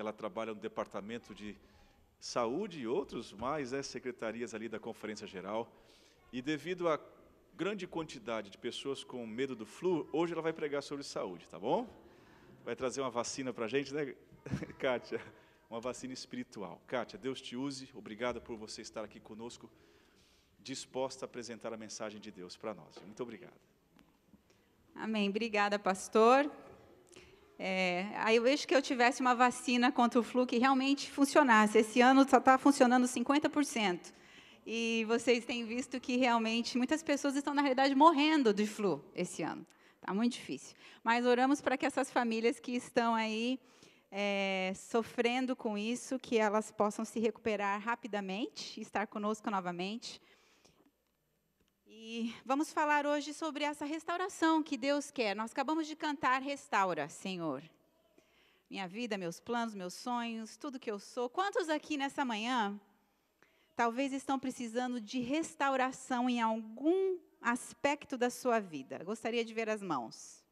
ela trabalha no departamento de saúde e outros mais, secretarias ali da Conferência Geral. E devido à grande quantidade de pessoas com medo do flu, hoje ela vai pregar sobre saúde, tá bom? Vai trazer uma vacina para a gente, né, Kátia? Uma vacina espiritual. Kátia, Deus te use. Obrigado por você estar aqui conosco, disposta a apresentar a mensagem de Deus para nós. Muito obrigado. Amém. Obrigada, pastor. Aí eu vejo que eu tivesse uma vacina contra o flu que realmente funcionasse. Esse ano só está funcionando 50%. E vocês têm visto que realmente muitas pessoas estão, na realidade, morrendo de flu esse ano. Está muito difícil. Mas oramos para que essas famílias que estão aí sofrendo com isso, que elas possam se recuperar rapidamente e estar conosco novamente. E vamos falar hoje sobre essa restauração que Deus quer. Nós acabamos de cantar Restaura, Senhor. Minha vida, meus planos, meus sonhos, tudo que eu sou. Quantos aqui nessa manhã talvez estão precisando de restauração em algum aspecto da sua vida? Gostaria de ver as mãos.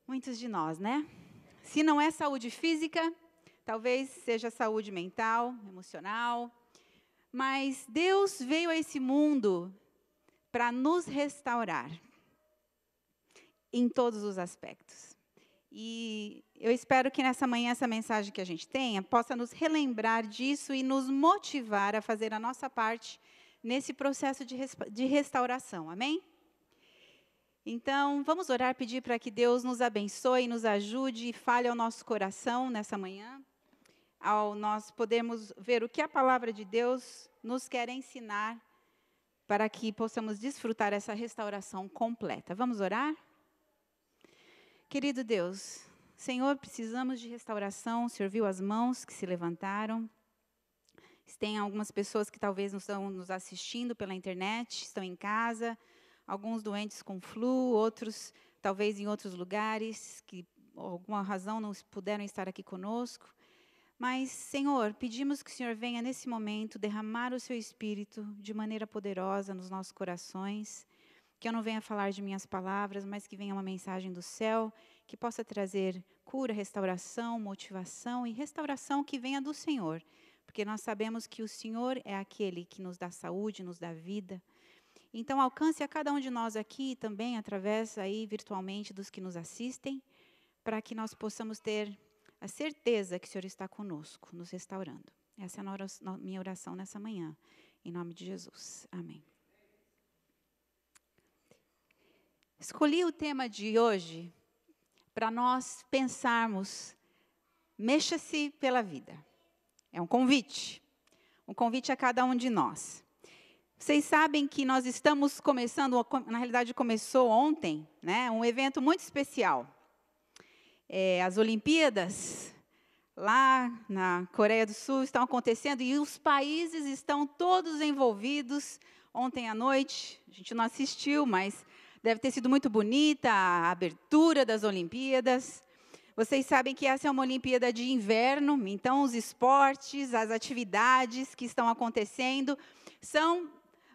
Muitos de nós, né? Se não é saúde física, talvez seja saúde mental, emocional. Mas Deus veio a esse mundo para nos restaurar em todos os aspectos. E eu espero que nessa manhã, essa mensagem que a gente tenha, possa nos relembrar disso e nos motivar a fazer a nossa parte nesse processo de restauração. Amém? Então, vamos orar, pedir para que Deus nos abençoe, nos ajude e fale ao nosso coração nessa manhã, ao nós podermos ver o que a palavra de Deus nos quer ensinar para que possamos desfrutar essa restauração completa. Vamos orar? Querido Deus, Senhor, precisamos de restauração. O Senhor viu as mãos que se levantaram. Tem algumas pessoas que talvez não estão nos assistindo pela internet, estão em casa, alguns doentes com flu, outros talvez em outros lugares, que por alguma razão não puderam estar aqui conosco. Mas, Senhor, pedimos que o Senhor venha nesse momento derramar o seu Espírito de maneira poderosa nos nossos corações, que eu não venha falar de minhas palavras, mas que venha uma mensagem do céu, que possa trazer cura, restauração, motivação e restauração que venha do Senhor, porque nós sabemos que o Senhor é aquele que nos dá saúde, nos dá vida. Então, alcance a cada um de nós aqui também, através aí virtualmente dos que nos assistem, para que nós possamos ter a certeza que o Senhor está conosco, nos restaurando. Essa é a minha oração nessa manhã, em nome de Jesus. Amém. Escolhi o tema de hoje para nós pensarmos, mexa-se pela vida. É um convite a cada um de nós. Vocês sabem que nós estamos começando, na realidade começou ontem, né, um evento muito especial. As Olimpíadas, lá na Coreia do Sul, estão acontecendo e os países estão todos envolvidos. Ontem à noite, a gente não assistiu, mas deve ter sido muito bonita a abertura das Olimpíadas. Vocês sabem que essa é uma Olimpíada de inverno, então os esportes, as atividades que estão acontecendo são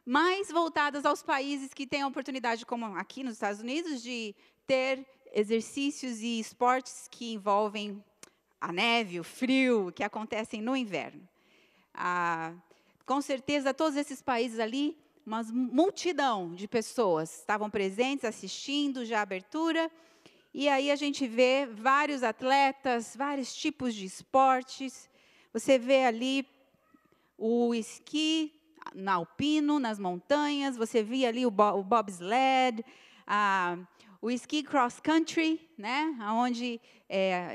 mais voltadas aos países que têm a oportunidade, como aqui nos Estados Unidos, de ter exercícios e esportes que envolvem a neve, o frio, que acontecem no inverno. Com certeza, todos esses países ali, uma multidão de pessoas estavam presentes, assistindo já a abertura, e aí a gente vê vários atletas, vários tipos de esportes. Você vê ali o esqui no alpino, nas montanhas, você vê ali o bobsled, o esqui cross country, né, onde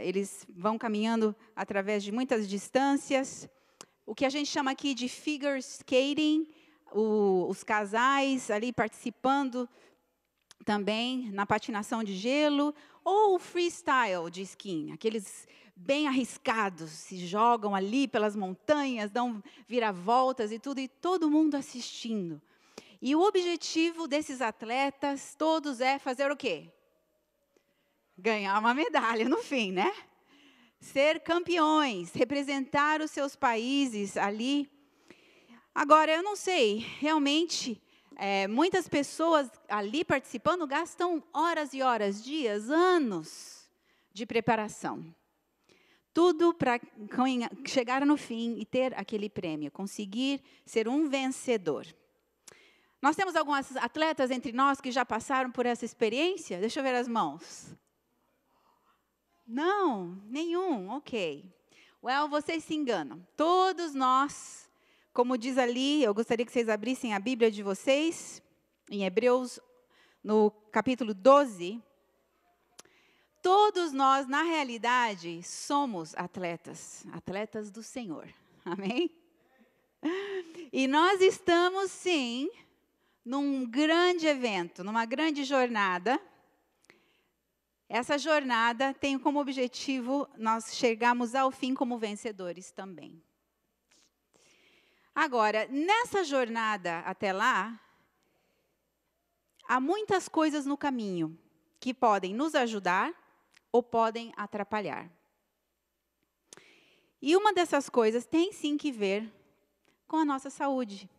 eles vão caminhando através de muitas distâncias. O que a gente chama aqui de figure skating, os casais ali participando também na patinação de gelo, ou o freestyle de esqui, aqueles bem arriscados, se jogam ali pelas montanhas, dão viravoltas e tudo, e todo mundo assistindo. E o objetivo desses atletas todos é fazer o quê? Ganhar uma medalha no fim, né? Ser campeões, representar os seus países ali. Agora, eu não sei, realmente, muitas pessoas ali participando gastam horas e horas, dias, anos de preparação. Tudo para chegar no fim e ter aquele prêmio, conseguir ser um vencedor. Nós temos alguns atletas entre nós que já passaram por essa experiência? Deixa eu ver as mãos. Não, nenhum, ok. Well, vocês se enganam. Todos nós, como diz ali, eu gostaria que vocês abrissem a Bíblia de vocês, em Hebreus, no capítulo 12. Todos nós, na realidade, somos atletas do Senhor. Amém? E nós estamos, sim, num grande evento, numa grande jornada. Essa jornada tem como objetivo nós chegarmos ao fim como vencedores também. Agora, nessa jornada até lá, há muitas coisas no caminho que podem nos ajudar ou podem atrapalhar. E uma dessas coisas tem sim que ver com a nossa saúde.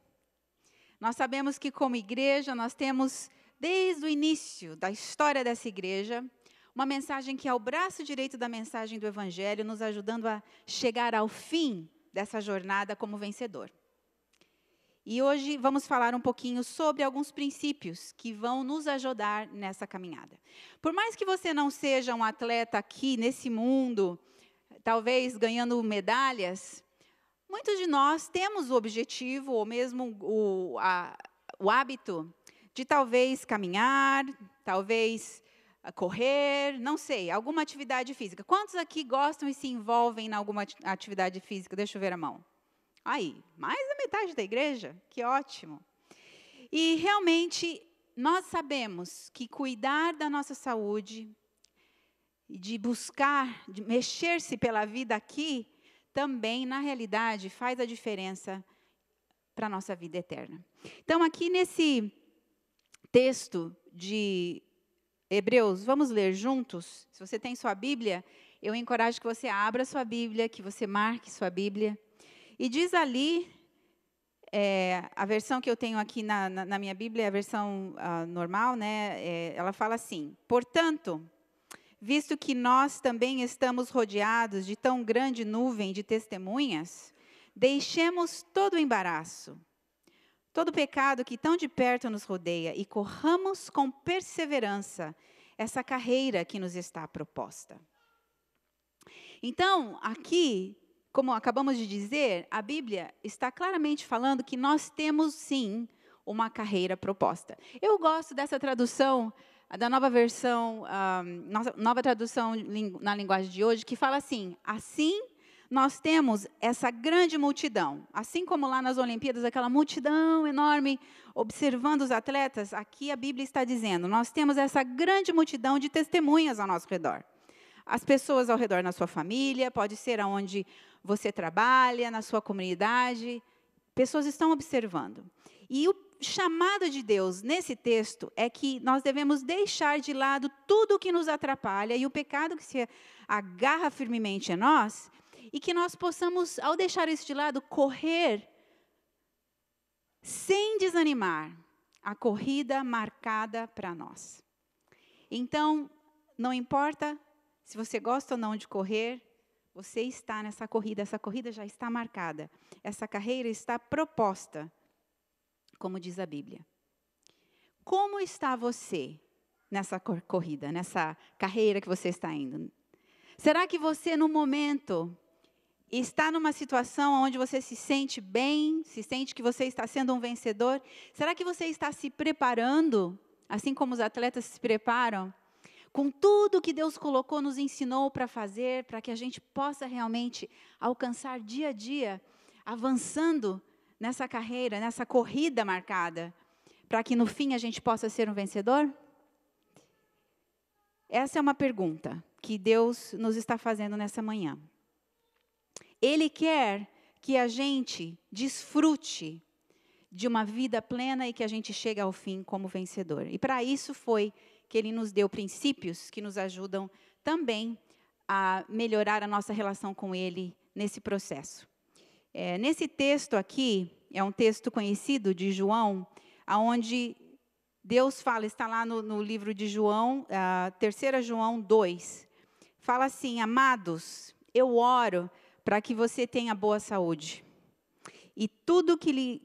Nós sabemos que como igreja, nós temos, desde o início da história dessa igreja, uma mensagem que é o braço direito da mensagem do Evangelho, nos ajudando a chegar ao fim dessa jornada como vencedor. E hoje vamos falar um pouquinho sobre alguns princípios que vão nos ajudar nessa caminhada. Por mais que você não seja um atleta aqui nesse mundo, talvez ganhando medalhas, muitos de nós temos o objetivo, ou mesmo o hábito, de talvez caminhar, talvez correr, não sei, alguma atividade física. Quantos aqui gostam e se envolvem em alguma atividade física? Deixa eu ver a mão. Aí, mais da metade da igreja, que ótimo. E realmente, nós sabemos que cuidar da nossa saúde, de buscar, de mexer-se pela vida aqui, também, na realidade, faz a diferença para a nossa vida eterna. Então, aqui nesse texto de Hebreus, vamos ler juntos? Se você tem sua Bíblia, eu encorajo que você abra sua Bíblia, que você marque sua Bíblia. E diz ali, a versão que eu tenho aqui na minha Bíblia, é a versão normal, né? Ela fala assim: portanto, visto que nós também estamos rodeados de tão grande nuvem de testemunhas, deixemos todo o embaraço, todo o pecado que tão de perto nos rodeia e corramos com perseverança essa carreira que nos está proposta. Então, aqui, como acabamos de dizer, a Bíblia está claramente falando que nós temos, sim, uma carreira proposta. Eu gosto dessa tradução, da nova versão, nova tradução na linguagem de hoje, que fala assim: assim nós temos essa grande multidão. Assim como lá nas Olimpíadas, aquela multidão enorme, observando os atletas, aqui a Bíblia está dizendo, nós temos essa grande multidão de testemunhas ao nosso redor. As pessoas ao redor na sua família, pode ser aonde você trabalha, na sua comunidade, pessoas estão observando. E o chamado de Deus nesse texto é que nós devemos deixar de lado tudo o que nos atrapalha e o pecado que se agarra firmemente em nós, e que nós possamos, ao deixar isso de lado, correr sem desanimar a corrida marcada para nós. Então, não importa se você gosta ou não de correr, você está nessa corrida, essa corrida já está marcada. Essa carreira está proposta, como diz a Bíblia. Como está você nessa corrida, nessa carreira que você está indo? Será que você, no momento, está numa situação onde você se sente bem, se sente que você está sendo um vencedor? Será que você está se preparando, assim como os atletas se preparam, com tudo que Deus colocou, nos ensinou para fazer, para que a gente possa realmente alcançar dia a dia, avançando nessa carreira, nessa corrida marcada, para que no fim a gente possa ser um vencedor? Essa é uma pergunta que Deus nos está fazendo nessa manhã. Ele quer que a gente desfrute de uma vida plena e que a gente chegue ao fim como vencedor. E para isso foi que Ele nos deu princípios que nos ajudam também a melhorar a nossa relação com Ele nesse processo. Nesse texto aqui, é um texto conhecido de João, onde Deus fala, está lá no livro de João, 3 João 2, fala assim: amados, eu oro para que você tenha boa saúde. E tudo que lhe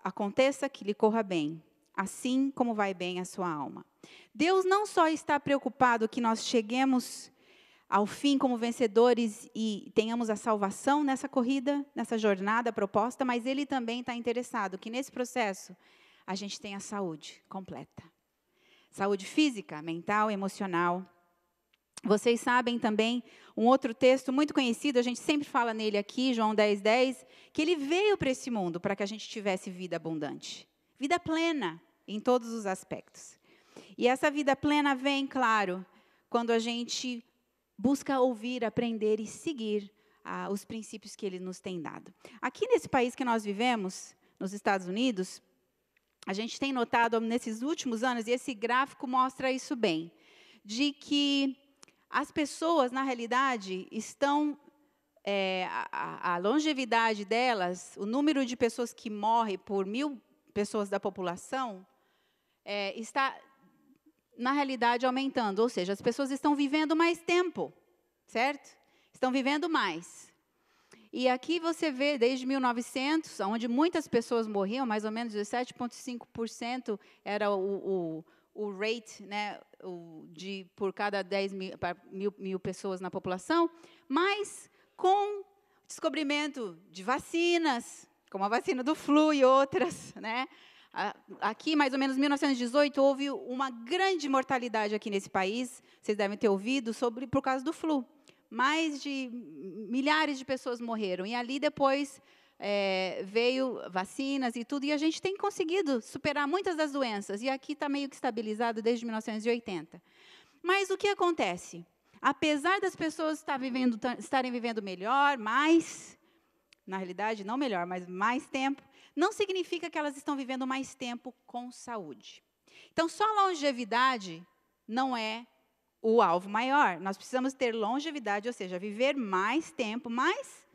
aconteça, que lhe corra bem, assim como vai bem a sua alma. Deus não só está preocupado que nós cheguemos ao fim como vencedores e tenhamos a salvação nessa corrida, nessa jornada proposta, mas Ele também está interessado que nesse processo a gente tenha saúde completa. Saúde física, mental, emocional. Vocês sabem também um outro texto muito conhecido, a gente sempre fala nele aqui, João 10:10, que Ele veio para esse mundo para que a gente tivesse vida abundante. Vida plena em todos os aspectos. E essa vida plena vem, claro, quando a gente busca ouvir, aprender e seguir os princípios que Ele nos tem dado. Aqui nesse país que nós vivemos, nos Estados Unidos, a gente tem notado nesses últimos anos, e esse gráfico mostra isso bem, de que as pessoas, na realidade, estão, a longevidade delas, o número de pessoas que morrem por 1.000 pessoas da população, está, na realidade, aumentando. Ou seja, as pessoas estão vivendo mais tempo, certo? Estão vivendo mais. E aqui você vê, desde 1900, onde muitas pessoas morriam, mais ou menos 17,5% era o rate, né, por cada 10.000 pessoas na população, mas com o descobrimento de vacinas, como a vacina do flu e outras, né? Aqui, mais ou menos, em 1918, houve uma grande mortalidade aqui nesse país, vocês devem ter ouvido, por causa do flu. Mais de milhares de pessoas morreram, e ali depois veio vacinas e tudo, e a gente tem conseguido superar muitas das doenças, e aqui está meio que estabilizado desde 1980. Mas o que acontece? Apesar das pessoas estarem vivendo melhor, mais, na realidade, não melhor, mas mais tempo, não significa que elas estão vivendo mais tempo com saúde. Então, só longevidade não é o alvo maior. Nós precisamos ter longevidade, ou seja, viver mais tempo, mas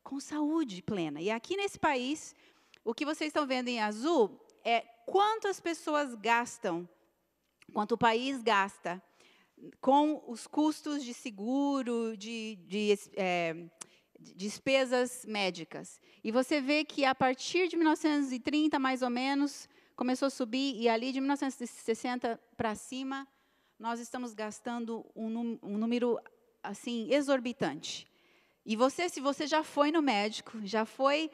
com saúde plena. E aqui nesse país, o que vocês estão vendo em azul é quanto as pessoas gastam, quanto o país gasta com os custos de seguro, de despesas médicas. E você vê que a partir de 1930, mais ou menos, começou a subir, e ali de 1960 para cima, nós estamos gastando um número assim exorbitante. E se você já foi no médico, já foi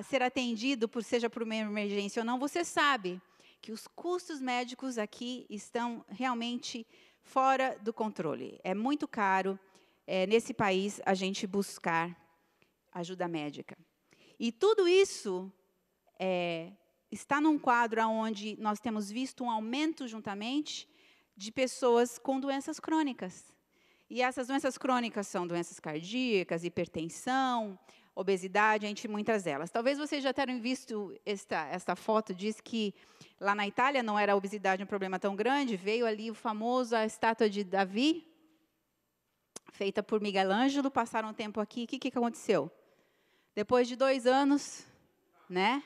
ser atendido, seja por uma emergência ou não, você sabe que os custos médicos aqui estão realmente fora do controle. É muito caro, nesse país, a gente buscar ajuda médica. E tudo isso está num quadro onde nós temos visto um aumento juntamente de pessoas com doenças crônicas. E essas doenças crônicas são doenças cardíacas, hipertensão, obesidade, entre muitas delas. Talvez vocês já tenham visto esta foto, diz que lá na Itália não era a obesidade um problema tão grande, veio ali a estátua de Davi, feita por Miguel Ângelo, passaram um tempo aqui, o que aconteceu? Depois de 2 anos, né,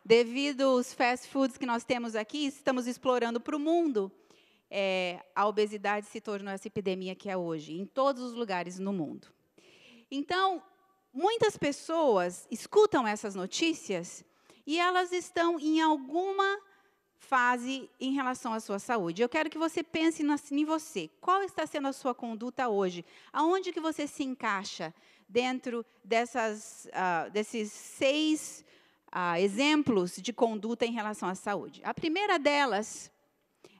devido aos fast foods que nós temos aqui, estamos explorando para o mundo, a obesidade se tornou essa epidemia que é hoje, em todos os lugares no mundo. Então, muitas pessoas escutam essas notícias e elas estão em alguma fase em relação à sua saúde. Eu quero que você pense em você. Qual está sendo a sua conduta hoje? Aonde que você se encaixa dentro desses 6 exemplos de conduta em relação à saúde? A primeira delas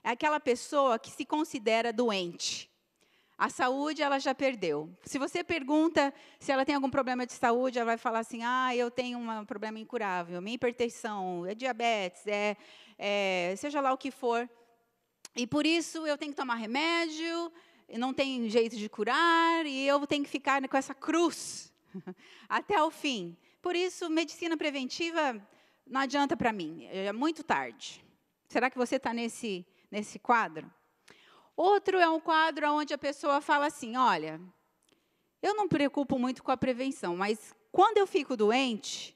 é aquela pessoa que se considera doente. A saúde ela já perdeu. Se você pergunta se ela tem algum problema de saúde, ela vai falar assim, eu tenho um problema incurável, minha hipertensão, diabetes, seja lá o que for. E por isso eu tenho que tomar remédio, não tem jeito de curar, e eu tenho que ficar com essa cruz até o fim. Por isso, medicina preventiva não adianta para mim, é muito tarde. Será que você está nesse quadro? Outro é um quadro onde a pessoa fala assim, olha, eu não me preocupo muito com a prevenção, mas quando eu fico doente,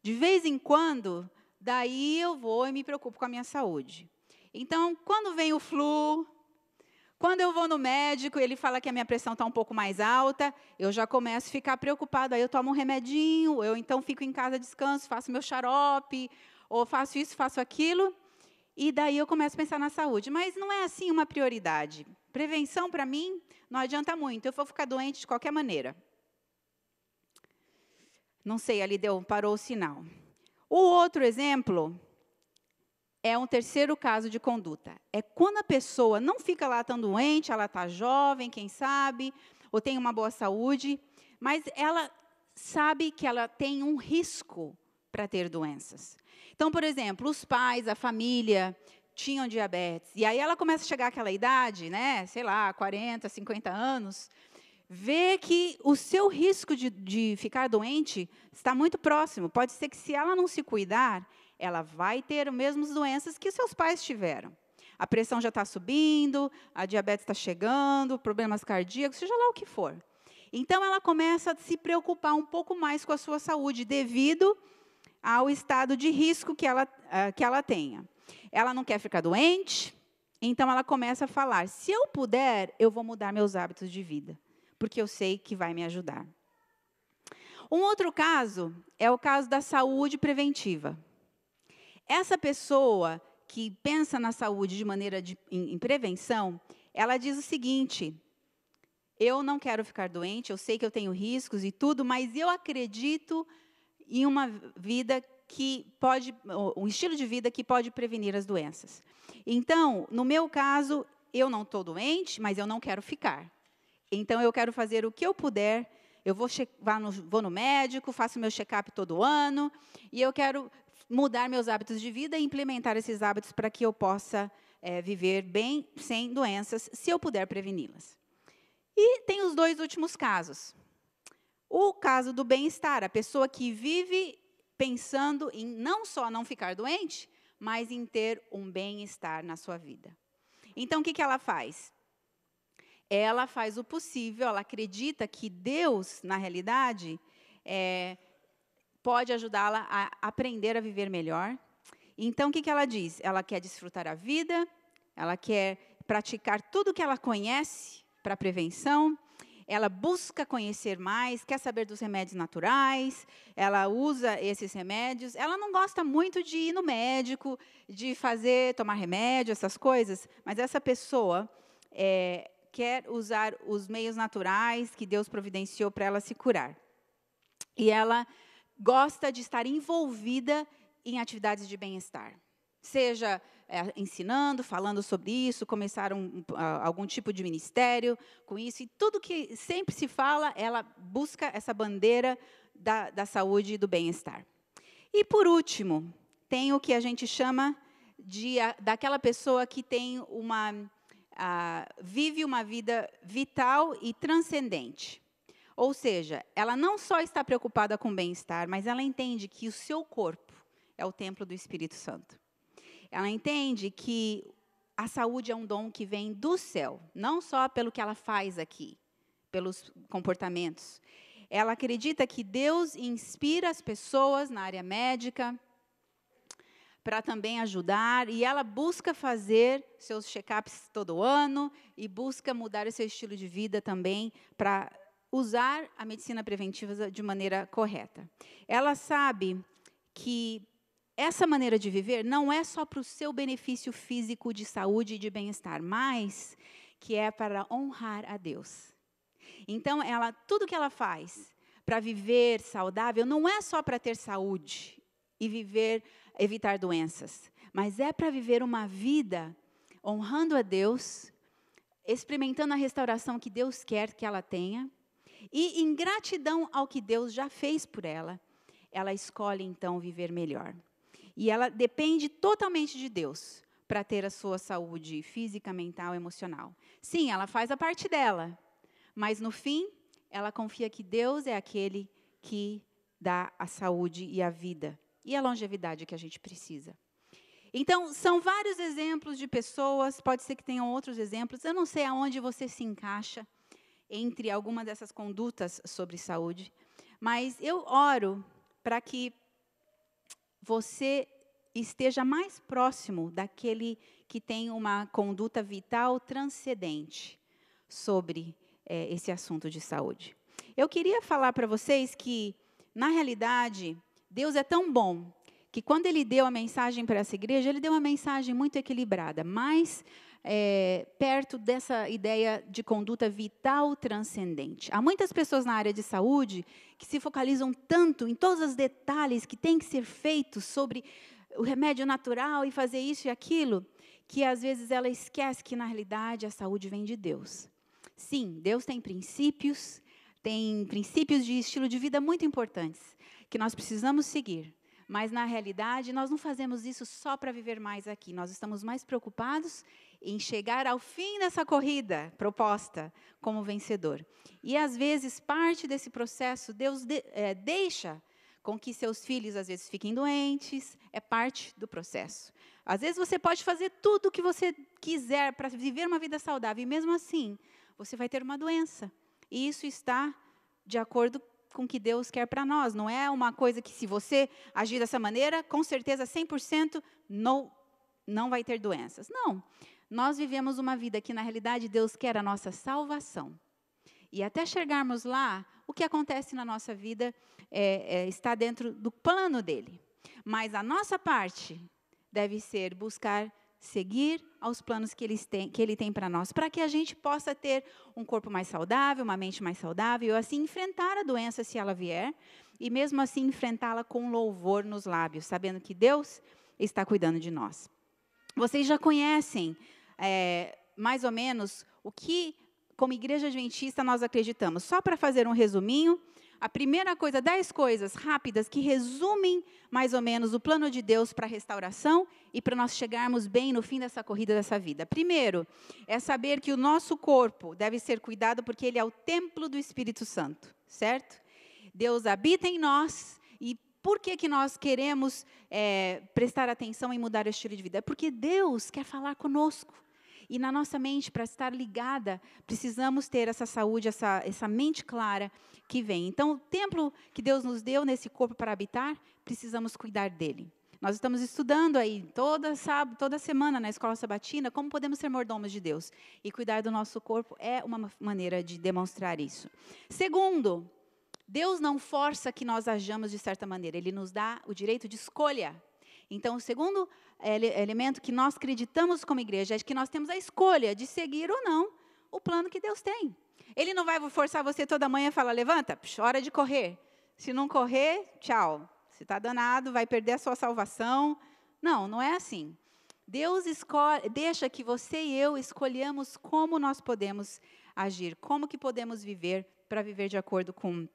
de vez em quando, daí eu vou e me preocupo com a minha saúde. Então, quando vem o flu, Quando eu vou no médico, ele fala que a minha pressão está um pouco mais alta, eu já começo a ficar preocupada. Aí eu tomo um remedinho, eu então fico em casa, descanso, faço meu xarope, ou faço isso, faço aquilo, e daí eu começo a pensar na saúde. Mas não é assim uma prioridade. Prevenção, para mim, não adianta muito. Eu vou ficar doente de qualquer maneira. Não sei, ali parou o sinal. O outro exemplo é um terceiro caso de conduta. É quando a pessoa não fica lá tão doente, ela está jovem, quem sabe, ou tem uma boa saúde, mas ela sabe que ela tem um risco para ter doenças. Então, por exemplo, os pais, a família tinham diabetes, e aí ela começa a chegar àquela idade, né, sei lá, 40, 50 anos, vê que o seu risco de ficar doente está muito próximo. Pode ser que, se ela não se cuidar, ela vai ter as mesmas doenças que seus pais tiveram. A pressão já está subindo, a diabetes está chegando, problemas cardíacos, seja lá o que for. Então, ela começa a se preocupar um pouco mais com a sua saúde, devido ao estado de risco que ela tenha. Ela não quer ficar doente, então ela começa a falar: se eu puder, eu vou mudar meus hábitos de vida, porque eu sei que vai me ajudar. Um outro caso é o caso da saúde preventiva. Essa pessoa que pensa na saúde de maneira em prevenção, ela diz o seguinte: eu não quero ficar doente, eu sei que eu tenho riscos e tudo, mas eu acredito em uma vida um estilo de vida que pode prevenir as doenças. Então, no meu caso, eu não estou doente, mas eu não quero ficar. Então, eu quero fazer o que eu puder. Eu vou no médico, faço meu check-up todo ano, e eu quero mudar meus hábitos de vida e implementar esses hábitos para que eu possa viver bem, sem doenças, se eu puder preveni-las. E tem os dois últimos casos. O caso do bem-estar, a pessoa que vive pensando em não só não ficar doente, mas em ter um bem-estar na sua vida. Então, o que ela faz? Ela faz o possível, ela acredita que Deus, na realidade, pode ajudá-la a aprender a viver melhor. Então, o que ela diz? Ela quer desfrutar a vida, ela quer praticar tudo o que ela conhece para prevenção, ela busca conhecer mais, quer saber dos remédios naturais, ela usa esses remédios. Ela não gosta muito de ir no médico, de tomar remédio, essas coisas, mas essa pessoa quer usar os meios naturais que Deus providenciou para ela se curar. E ela gosta de estar envolvida em atividades de bem-estar. Seja ensinando, falando sobre isso, começar algum tipo de ministério com isso. E tudo que sempre se fala, ela busca essa bandeira da saúde e do bem-estar. E, por último, tem o que a gente chama daquela pessoa que tem vive uma vida vital e transcendente. Ou seja, ela não só está preocupada com o bem-estar, mas ela entende que o seu corpo é o templo do Espírito Santo. Ela entende que a saúde é um dom que vem do céu, não só pelo que ela faz aqui, pelos comportamentos. Ela acredita que Deus inspira as pessoas na área médica para também ajudar, e ela busca fazer seus check-ups todo ano e busca mudar o seu estilo de vida também para usar a medicina preventiva de maneira correta. Ela sabe que essa maneira de viver não é só para o seu benefício físico de saúde e de bem-estar, mas que é para honrar a Deus. Então, tudo que ela faz para viver saudável não é só para ter saúde e evitar doenças, mas é para viver uma vida honrando a Deus, experimentando a restauração que Deus quer que ela tenha, e em gratidão ao que Deus já fez por ela, ela escolhe então viver melhor. E ela depende totalmente de Deus para ter a sua saúde física, mental, emocional. Sim, ela faz a parte dela, mas no fim, ela confia que Deus é aquele que dá a saúde e a vida e a longevidade que a gente precisa. Então, são vários exemplos de pessoas, pode ser que tenham outros exemplos, eu não sei aonde você se encaixa entre alguma dessas condutas sobre saúde, mas eu oro para que você esteja mais próximo daquele que tem uma conduta vital transcendente sobre esse assunto de saúde. Eu queria falar para vocês que, na realidade, Deus é tão bom que quando Ele deu a mensagem para essa igreja, Ele deu uma mensagem muito equilibrada, mais perto dessa ideia de conduta vital transcendente. Há muitas pessoas na área de saúde que se focalizam tanto em todos os detalhes que têm que ser feitos sobre o remédio natural e fazer isso e aquilo, que às vezes ela esquece que, na realidade, a saúde vem de Deus. Sim, Deus tem princípios de estilo de vida muito importantes, que nós precisamos seguir. Mas, na realidade, nós não fazemos isso só para viver mais aqui. Nós estamos mais preocupados em chegar ao fim dessa corrida proposta como vencedor. E, às vezes, parte desse processo, Deus deixa com que seus filhos, às vezes, fiquem doentes, é parte do processo. Às vezes, você pode fazer tudo o que você quiser para viver uma vida saudável, e mesmo assim, você vai ter uma doença. E isso está de acordo com o que Deus quer para nós. Não é uma coisa que, se você agir dessa maneira, com certeza, 100%, não vai ter doenças. Não. Nós vivemos uma vida que, na realidade, Deus quer a nossa salvação. E até chegarmos lá, o que acontece na nossa vida está dentro do plano dele. Mas a nossa parte deve ser buscar seguir aos planos que ele tem para nós, para que a gente possa ter um corpo mais saudável, uma mente mais saudável, e assim enfrentar a doença se ela vier, e mesmo assim enfrentá-la com louvor nos lábios, sabendo que Deus está cuidando de nós. Vocês já conhecem mais ou menos o que, como igreja adventista, nós acreditamos. Só para fazer um resuminho, a primeira coisa, 10 coisas rápidas que resumem mais ou menos o plano de Deus para a restauração e para nós chegarmos bem no fim dessa corrida dessa vida. Primeiro, é saber que o nosso corpo deve ser cuidado porque ele é o templo do Espírito Santo, certo? Deus habita em nós. E por que nós queremos prestar atenção em mudar o estilo de vida? É porque Deus quer falar conosco. E na nossa mente, para estar ligada, precisamos ter essa saúde, essa mente clara que vem. Então, o templo que Deus nos deu nesse corpo para habitar, precisamos cuidar dele. Nós estamos estudando aí toda semana na escola sabatina como podemos ser mordomos de Deus. E cuidar do nosso corpo é uma maneira de demonstrar isso. Segundo, Deus não força que nós ajamos de certa maneira. Ele nos dá o direito de escolha. Então, o segundo elemento que nós acreditamos como igreja é que nós temos a escolha de seguir ou não o plano que Deus tem. Ele não vai forçar você toda manhã e falar, levanta, hora de correr. Se não correr, tchau. Você está danado, vai perder a sua salvação. Não é assim. Deus deixa que você e eu escolhamos como nós podemos agir, como que podemos viver para viver de acordo com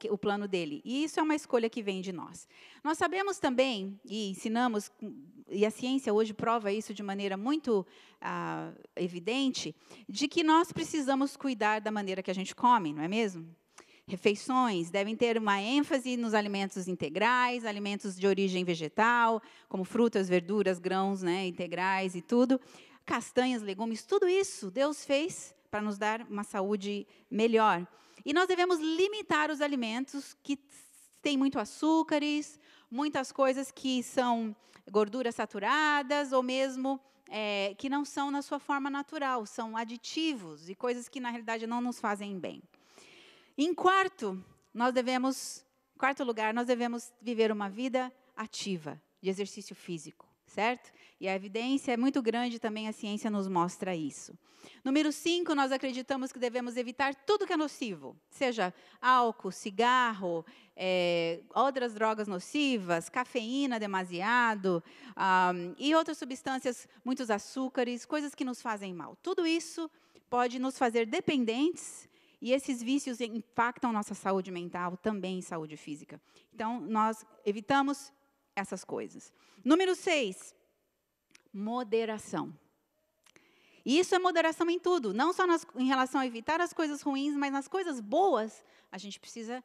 o plano dele. E isso é uma escolha que vem de nós. Nós sabemos também, e ensinamos, e a ciência hoje prova isso de maneira muito evidente, de que nós precisamos cuidar da maneira que a gente come, não é mesmo? Refeições devem ter uma ênfase nos alimentos integrais, alimentos de origem vegetal, como frutas, verduras, grãos, integrais e tudo. Castanhas, legumes, tudo isso Deus fez para nos dar uma saúde melhor. E nós devemos limitar os alimentos que têm muito açúcares, muitas coisas que são gorduras saturadas, ou mesmo que não são na sua forma natural, são aditivos e coisas que, na realidade, não nos fazem bem. Em quarto lugar, nós devemos viver uma vida ativa, de exercício físico, certo? E a evidência é muito grande, também a ciência nos mostra isso. Número 5, nós acreditamos que devemos evitar tudo que é nocivo, seja álcool, cigarro, outras drogas nocivas, cafeína demasiado, e outras substâncias, muitos açúcares, coisas que nos fazem mal. Tudo isso pode nos fazer dependentes, e esses vícios impactam nossa saúde mental, também saúde física. Então, nós evitamos essas coisas. Número 6, moderação. E isso é moderação em tudo, não só em relação a evitar as coisas ruins, mas nas coisas boas, a gente precisa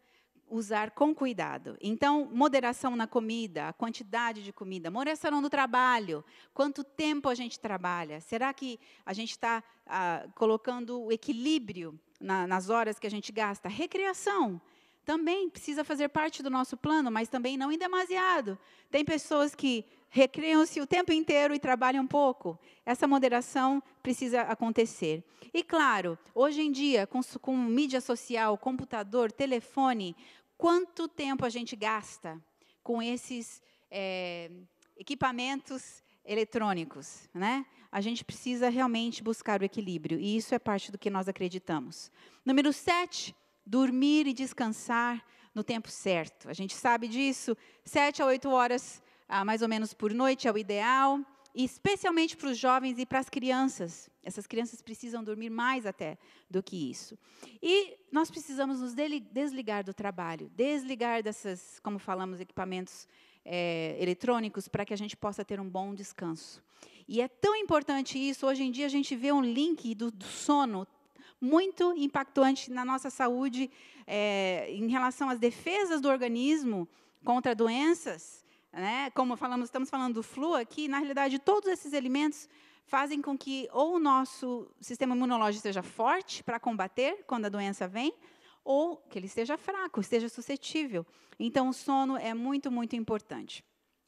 usar com cuidado. Então, moderação na comida, a quantidade de comida, moderação no trabalho, quanto tempo a gente trabalha. Será que a gente está colocando o equilíbrio nas horas que a gente gasta? Recreação. também precisa fazer parte do nosso plano, mas também não em demasiado. Tem pessoas que recreiam-se o tempo inteiro e trabalham pouco. Essa moderação precisa acontecer. E claro, hoje em dia, com mídia social, computador, telefone, quanto tempo a gente gasta com esses equipamentos eletrônicos, né? A gente precisa realmente buscar o equilíbrio, e isso é parte do que nós acreditamos. Número 7, dormir e descansar no tempo certo. A gente sabe disso, 7 a 8 horas, mais ou menos por noite é o ideal, e especialmente para os jovens e para as crianças. Essas crianças precisam dormir mais até do que isso. E nós precisamos nos desligar do trabalho, desligar dessas, como falamos, equipamentos eletrônicos, para que a gente possa ter um bom descanso. E é tão importante isso, hoje em dia a gente vê um link do sono muito impactante na nossa saúde, em relação às defesas do organismo contra doenças, né? Como estamos falando do flu aqui, na realidade todos esses elementos fazem com que ou o nosso sistema imunológico seja forte para combater quando a doença vem, ou que ele esteja fraco, esteja suscetível. Então, o sono é muito, muito importante.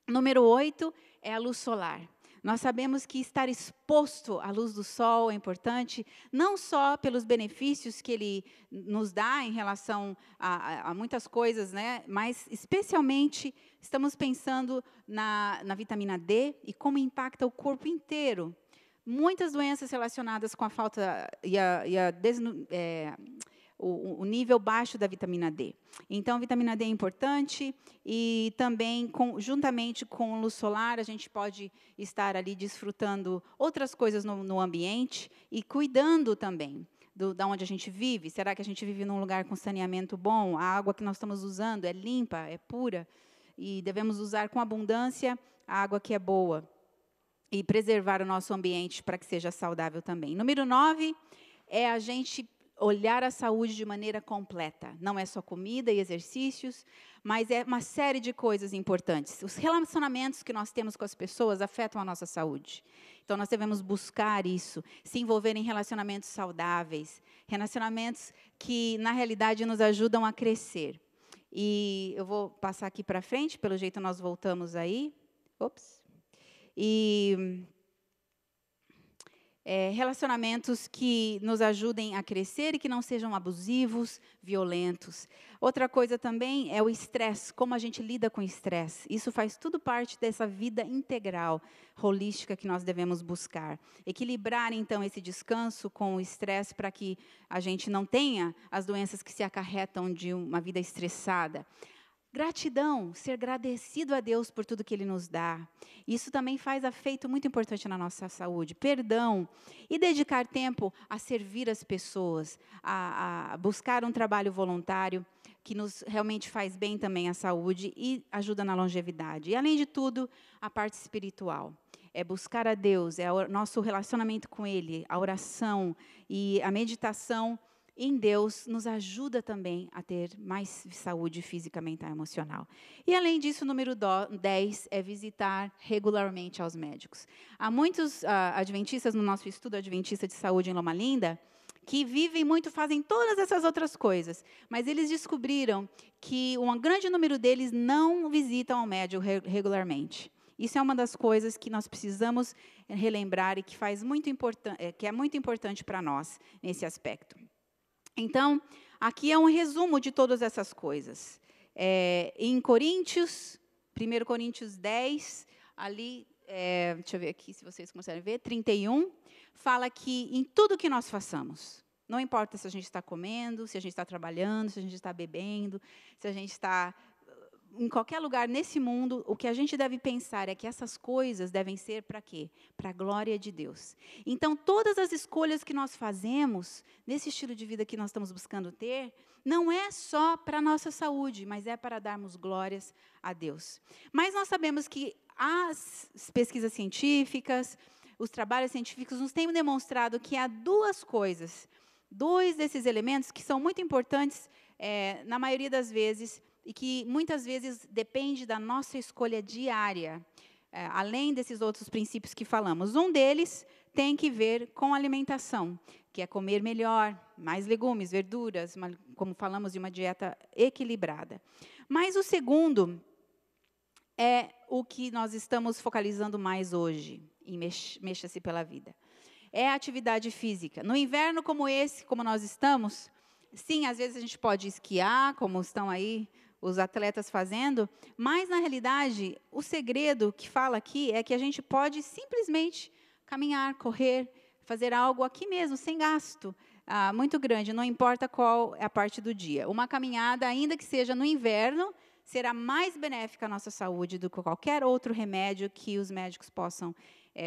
Número 8 é a luz solar. Nós sabemos que estar exposto à luz do sol é importante, não só pelos benefícios que ele nos dá em relação a muitas coisas, né? Mas, especialmente, estamos pensando na vitamina D e como impacta o corpo inteiro. Muitas doenças relacionadas com a falta o nível baixo da vitamina D. Então, a vitamina D é importante e também, juntamente com luz solar, a gente pode estar ali desfrutando outras coisas no ambiente e cuidando também da onde a gente vive. Será que a gente vive num lugar com saneamento bom? A água que nós estamos usando é limpa, é pura? E devemos usar com abundância a água que é boa e preservar o nosso ambiente para que seja saudável também. Número 9 é a gente olhar a saúde de maneira completa. Não é só comida e exercícios, mas é uma série de coisas importantes. Os relacionamentos que nós temos com as pessoas afetam a nossa saúde. Então, nós devemos buscar isso, se envolver em relacionamentos saudáveis, relacionamentos que, na realidade, nos ajudam a crescer. E eu vou passar aqui para frente, pelo jeito nós voltamos aí. Ops. Relacionamentos que nos ajudem a crescer e que não sejam abusivos, violentos. Outra coisa também é o estresse, como a gente lida com o estresse. Isso faz tudo parte dessa vida integral, holística, que nós devemos buscar. Equilibrar, então, esse descanso com o estresse para que a gente não tenha as doenças que se acarretam de uma vida estressada. Gratidão, ser agradecido a Deus por tudo que Ele nos dá. Isso também faz efeito muito importante na nossa saúde. Perdão e dedicar tempo a servir as pessoas, a buscar um trabalho voluntário que nos realmente faz bem também à saúde e ajuda na longevidade. E, além de tudo, a parte espiritual. É buscar a Deus, é o nosso relacionamento com Ele, a oração e a meditação em Deus nos ajuda também a ter mais saúde física, mental e emocional. E, além disso, o número 10 é visitar regularmente aos médicos. Há muitos adventistas no nosso estudo adventista de saúde em Loma Linda que vivem muito, fazem todas essas outras coisas, mas eles descobriram que um grande número deles não visitam ao médico regularmente. Isso é uma das coisas que nós precisamos relembrar e que que é muito importante para nós nesse aspecto. Então, aqui é um resumo de todas essas coisas. Em Coríntios, 1 Coríntios 10, ali, deixa eu ver aqui se vocês conseguem ver, 31, fala que em tudo que nós façamos, não importa se a gente está comendo, se a gente está trabalhando, se a gente está bebendo, se a gente está em qualquer lugar nesse mundo, o que a gente deve pensar é que essas coisas devem ser para quê? Para a glória de Deus. Então, todas as escolhas que nós fazemos, nesse estilo de vida que nós estamos buscando ter, não é só para a nossa saúde, mas é para darmos glórias a Deus. Mas nós sabemos que as pesquisas científicas, os trabalhos científicos nos têm demonstrado que há dois desses elementos que são muito importantes, na maioria das vezes, e que muitas vezes depende da nossa escolha diária, além desses outros princípios que falamos. Um deles tem que ver com alimentação. que é comer melhor, mais legumes, verduras, como falamos, de uma dieta equilibrada. Mas o segundo é o que nós estamos focalizando mais hoje, em Mexa-se pela Vida. É a atividade física. No inverno como esse, como nós estamos, sim, às vezes a gente pode esquiar, como estão aí os atletas fazendo, mas, na realidade, o segredo que fala aqui é que a gente pode simplesmente caminhar, correr, fazer algo aqui mesmo, sem gasto muito grande, não importa qual é a parte do dia. Uma caminhada, ainda que seja no inverno, será mais benéfica à nossa saúde do que qualquer outro remédio que os médicos possam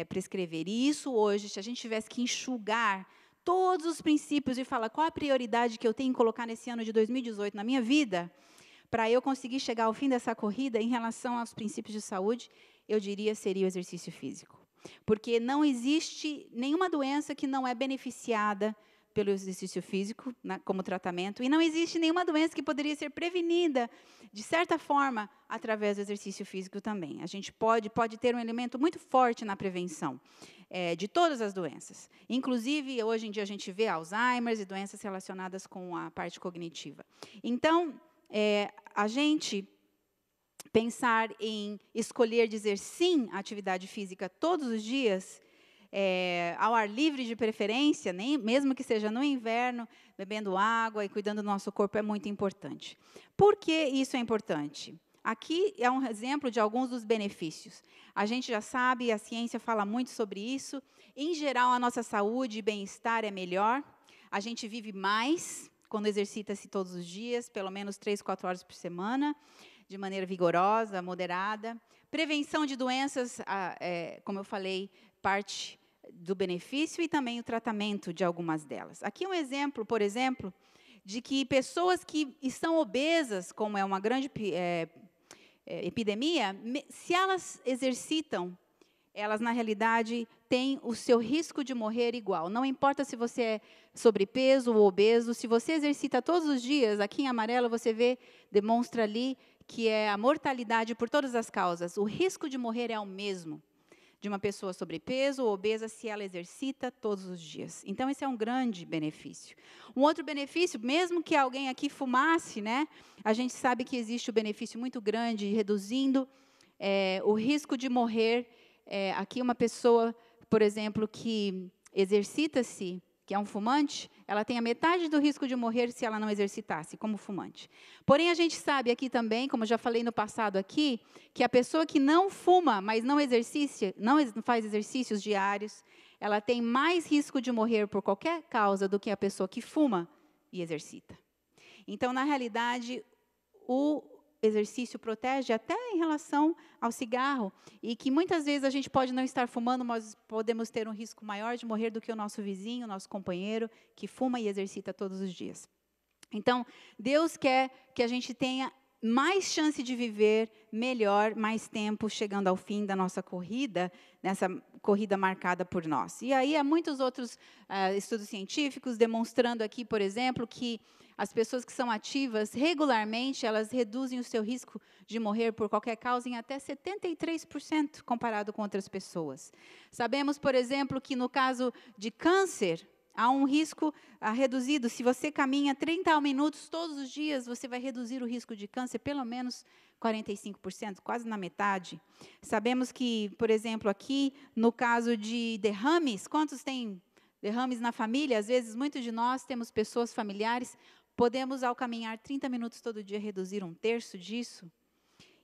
prescrever. E isso hoje, se a gente tivesse que enxugar todos os princípios e falar qual a prioridade que eu tenho em colocar nesse ano de 2018 na minha vida, para eu conseguir chegar ao fim dessa corrida, em relação aos princípios de saúde, eu diria seria o exercício físico. Porque não existe nenhuma doença que não é beneficiada pelo exercício físico, como tratamento, e não existe nenhuma doença que poderia ser prevenida, de certa forma, através do exercício físico também. A gente pode ter um elemento muito forte na prevenção de todas as doenças. Inclusive, hoje em dia, a gente vê Alzheimer e doenças relacionadas com a parte cognitiva. Então, a gente pensar em escolher dizer sim à atividade física todos os dias, ao ar livre de preferência, mesmo que seja no inverno, bebendo água e cuidando do nosso corpo, é muito importante. Por que isso é importante? Aqui é um exemplo de alguns dos benefícios. A gente já sabe, a ciência fala muito sobre isso. Em geral, a nossa saúde e bem-estar é melhor. A gente vive mais quando exercita-se todos os dias, pelo menos 3, 4 horas por semana, de maneira vigorosa, moderada. Prevenção de doenças, como eu falei, parte do benefício e também o tratamento de algumas delas. Aqui um exemplo, por exemplo, de que pessoas que estão obesas, como é uma grande epidemia, se elas exercitam, elas, na realidade, têm o seu risco de morrer igual. Não importa se você é sobrepeso ou obeso, se você exercita todos os dias, aqui em amarelo você vê, demonstra ali que é a mortalidade por todas as causas. O risco de morrer é o mesmo de uma pessoa sobrepeso ou obesa se ela exercita todos os dias. Então, esse é um grande benefício. Um outro benefício, mesmo que alguém aqui fumasse, a gente sabe que existe o benefício muito grande, reduzindo o risco de morrer. Aqui uma pessoa, por exemplo, que exercita-se, que é um fumante, ela tem a metade do risco de morrer se ela não exercitasse, como fumante. Porém, a gente sabe aqui também, como eu já falei no passado aqui, que a pessoa que não fuma, mas não faz exercícios diários, ela tem mais risco de morrer por qualquer causa do que a pessoa que fuma e exercita. Então, na realidade, o exercício protege até em relação ao cigarro, e que muitas vezes a gente pode não estar fumando, mas podemos ter um risco maior de morrer do que o nosso vizinho, o nosso companheiro, que fuma e exercita todos os dias. Então, Deus quer que a gente tenha mais chance de viver melhor, mais tempo, chegando ao fim da nossa corrida, nessa corrida marcada por nós. E aí há muitos outros estudos científicos demonstrando aqui, por exemplo, que as pessoas que são ativas regularmente, elas reduzem o seu risco de morrer por qualquer causa em até 73% comparado com outras pessoas. Sabemos, por exemplo, que no caso de câncer, há um risco reduzido. Se você caminha 30 minutos todos os dias, você vai reduzir o risco de câncer pelo menos 45%, quase na metade. Sabemos que, por exemplo, aqui, no caso de derrames, quantos têm derrames na família? Às vezes, muitos de nós temos pessoas familiares, podemos, ao caminhar 30 minutos todo dia, reduzir 1/3 disso.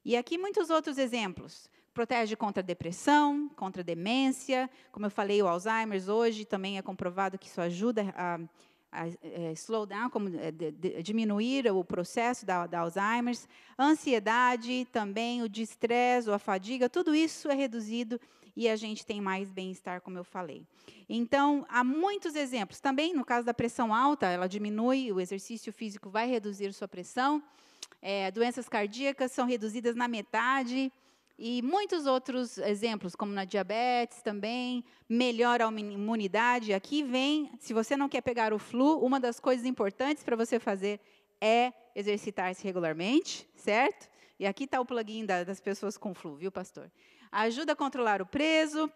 E aqui muitos outros exemplos. Protege contra a depressão, contra a demência. Como eu falei, o Alzheimer hoje também é comprovado que isso ajuda a slow down, diminuir o processo da Alzheimer. A ansiedade também, o estresse, a fadiga, tudo isso é reduzido e a gente tem mais bem-estar, como eu falei. Então, há muitos exemplos. Também, no caso da pressão alta, ela diminui, o exercício físico vai reduzir sua pressão. Doenças cardíacas são reduzidas na metade. E muitos outros exemplos, como na diabetes também, melhora a imunidade. Aqui vem, se você não quer pegar o flu, uma das coisas importantes para você fazer é exercitar-se regularmente, certo? E aqui está o plugin das pessoas com flu, viu, pastor? Ajuda a controlar o peso,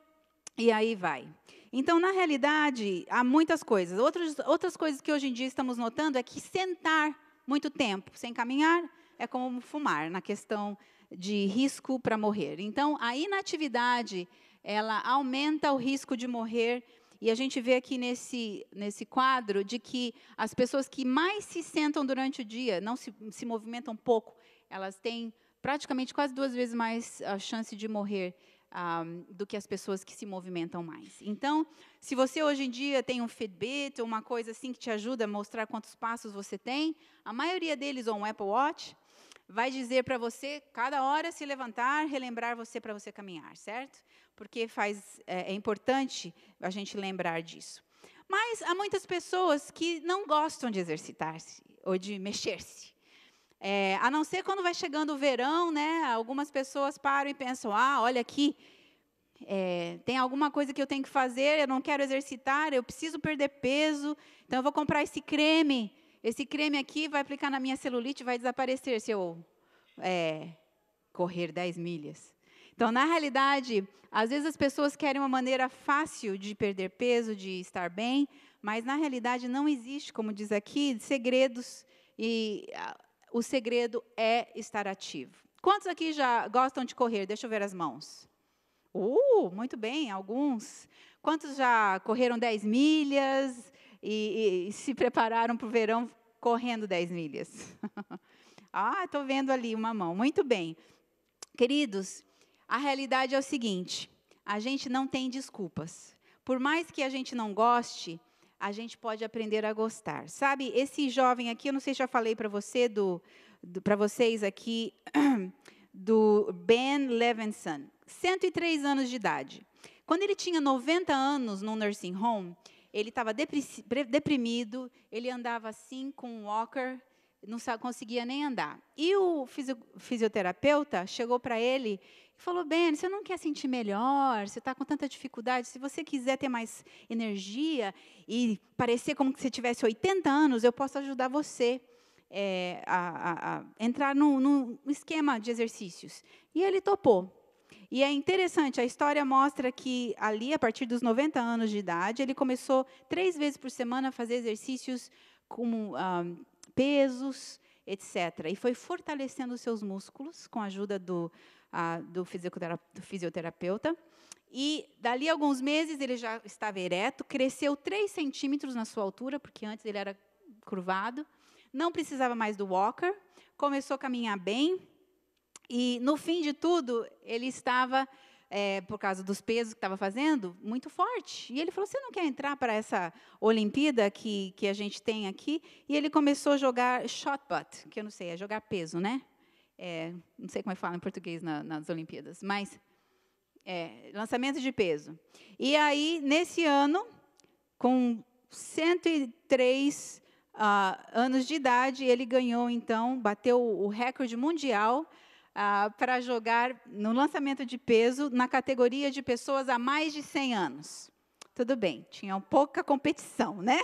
E aí vai. Então, na realidade, há muitas coisas. Outras coisas que hoje em dia estamos notando é que sentar muito tempo sem caminhar é como fumar, na questão de risco para morrer. Então, a inatividade, ela aumenta o risco de morrer. E a gente vê aqui nesse quadro de que as pessoas que mais se sentam durante o dia, não se movimentam pouco, elas têm praticamente quase 2 vezes mais a chance de morrer do que as pessoas que se movimentam mais. Então, se você hoje em dia tem um Fitbit ou uma coisa assim que te ajuda a mostrar quantos passos você tem, a maioria deles, ou um Apple Watch, vai dizer para você, cada hora se levantar, relembrar você para você caminhar, certo? Porque é importante a gente lembrar disso. Mas há muitas pessoas que não gostam de exercitar-se ou de mexer-se. A não ser quando vai chegando o verão, né? Algumas pessoas param e pensam, olha aqui, tem alguma coisa que eu tenho que fazer, eu não quero exercitar, eu preciso perder peso, então eu vou comprar esse creme. Esse creme aqui vai aplicar na minha celulite e vai desaparecer se eu correr 10 milhas. Então, na realidade, às vezes as pessoas querem uma maneira fácil de perder peso, de estar bem, mas na realidade não existe, como diz aqui, segredos, e o segredo é estar ativo. Quantos aqui já gostam de correr? Deixa eu ver as mãos. Muito bem, alguns. Quantos já correram 10 milhas e se prepararam para o verão correndo 10 milhas? Estou vendo ali uma mão. Muito bem. Queridos, a realidade é o seguinte, a gente não tem desculpas. Por mais que a gente não goste, a gente pode aprender a gostar. Sabe, esse jovem aqui, eu não sei se já falei para vocês aqui, do Ben Levinson, 103 anos de idade. Quando ele tinha 90 anos no nursing home, ele estava deprimido, ele andava assim com um walker, não conseguia nem andar. E o fisioterapeuta chegou para ele e falou, Ben, você não quer sentir melhor? Você está com tanta dificuldade? Se você quiser ter mais energia e parecer como se você tivesse 80 anos, eu posso ajudar você a entrar num esquema de exercícios. E ele topou. E é interessante, a história mostra que ali, a partir dos 90 anos de idade, ele começou 3 vezes por semana a fazer exercícios como pesos, etc. E foi fortalecendo os seus músculos com a ajuda do fisioterapeuta. E, dali a alguns meses, ele já estava ereto, cresceu 3 centímetros na sua altura, porque antes ele era curvado, não precisava mais do walker, começou a caminhar bem, e, no fim de tudo, ele estava, por causa dos pesos que estava fazendo, muito forte. E ele falou, você não quer entrar para essa Olimpíada que a gente tem aqui? E ele começou a jogar shot put, que eu não sei, é jogar peso, né? Não sei como é que fala em português nas Olimpíadas, mas lançamento de peso. E aí, nesse ano, com 103 anos de idade, ele ganhou, então, bateu o recorde mundial para jogar no lançamento de peso na categoria de pessoas há mais de 100 anos. Tudo bem, tinha pouca competição, né?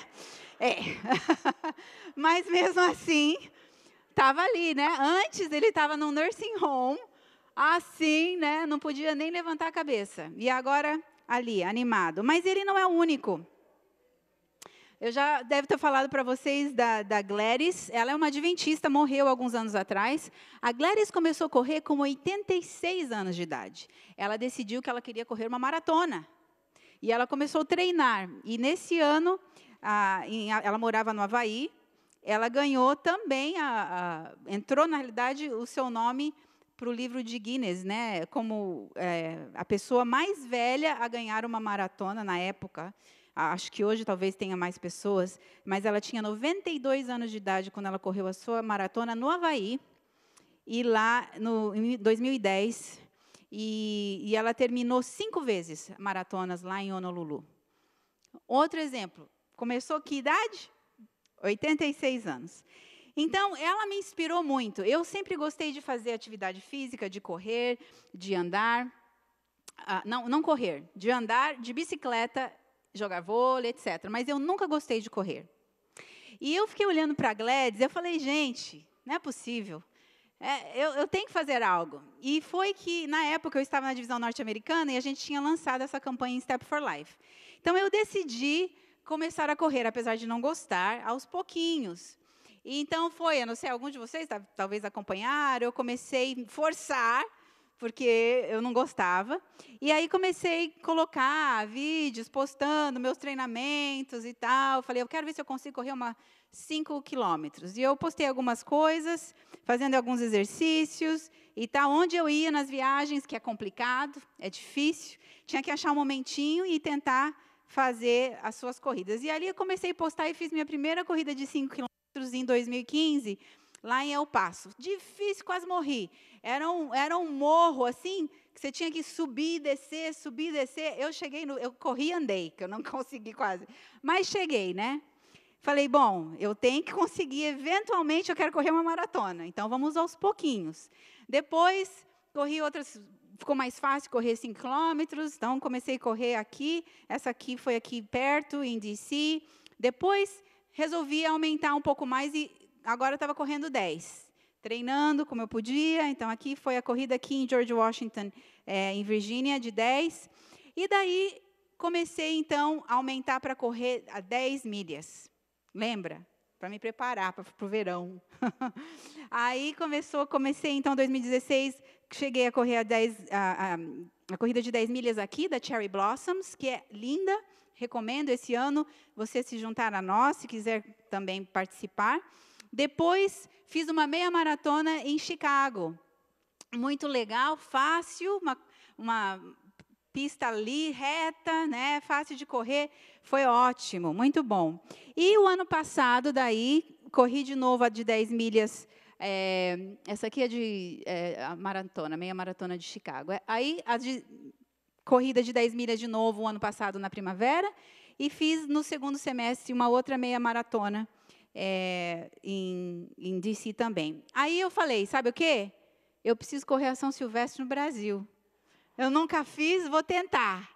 Mas, mesmo assim, estava ali, né? Antes, ele estava no nursing home, assim, né? Não podia nem levantar a cabeça. E agora, ali, animado. Mas ele não é o único. Eu já devo ter falado para vocês da Gladys. Ela é uma adventista, morreu alguns anos atrás. A Gladys começou a correr com 86 anos de idade. Ela decidiu que ela queria correr uma maratona. E ela começou a treinar. E, nesse ano, ela morava no Havaí, ela ganhou também, entrou, na realidade, o seu nome para o livro de Guinness, né, como a pessoa mais velha a ganhar uma maratona na época. Acho que hoje talvez tenha mais pessoas, mas ela tinha 92 anos de idade quando ela correu a sua maratona no Havaí, e lá em 2010, e ela terminou 5 vezes maratonas lá em Honolulu. Outro exemplo, começou que idade? 86 anos. Então, ela me inspirou muito. Eu sempre gostei de fazer atividade física, de correr, de andar. Não correr, de andar, de bicicleta, jogar vôlei, etc. Mas eu nunca gostei de correr. E eu fiquei olhando para a Gladys, eu falei, gente, não é possível. eu tenho que fazer algo. E foi que, na época, eu estava na divisão norte-americana e a gente tinha lançado essa campanha em Step for Life. Então, eu decidi começar a correr, apesar de não gostar, aos pouquinhos. E então eu não sei, alguns de vocês talvez acompanharam, eu comecei a forçar, porque eu não gostava. E aí comecei a colocar vídeos, postando meus treinamentos e tal. Falei, eu quero ver se eu consigo correr 5 quilômetros. E eu postei algumas coisas, fazendo alguns exercícios e tal. Onde eu ia nas viagens, que é complicado, é difícil, tinha que achar um momentinho e tentar fazer as suas corridas. E ali eu comecei a postar e fiz minha primeira corrida de 5 quilômetros em 2015, lá em El Paso. Difícil, quase morri. Era um morro, assim, que você tinha que subir e descer, subir e descer. Eu corri e andei, que eu não consegui quase. Mas cheguei, né? Falei, bom, eu tenho que conseguir, eventualmente eu quero correr uma maratona. Então, vamos aos pouquinhos. Depois, corri outras, ficou mais fácil correr 5 quilômetros. Então, comecei a correr aqui. Essa aqui foi aqui perto, em DC. Depois, resolvi aumentar um pouco mais e agora eu estava correndo 10. Treinando como eu podia. Então, aqui foi a corrida aqui em George Washington, em Virgínia, de 10. E daí, comecei, então, a aumentar para correr a 10 milhas. Lembra? Para me preparar para o verão. Aí, comecei, então, em 2016, cheguei a correr a corrida de 10 milhas aqui, da Cherry Blossoms, que é linda. Recomendo esse ano você se juntar a nós, se quiser também participar. Depois, fiz uma meia maratona em Chicago. Muito legal, fácil, uma pista ali, reta, né, fácil de correr. Foi ótimo, muito bom. E o ano passado, daí, corri de novo a de 10 milhas. Essa aqui é a maratona, meia maratona de Chicago. Aí, a de corrida de 10 milhas de novo o ano passado na primavera e fiz no segundo semestre uma outra meia maratona em DC também. Aí eu falei, sabe o quê? Eu preciso correr a São Silvestre no Brasil. Eu nunca fiz, vou tentar.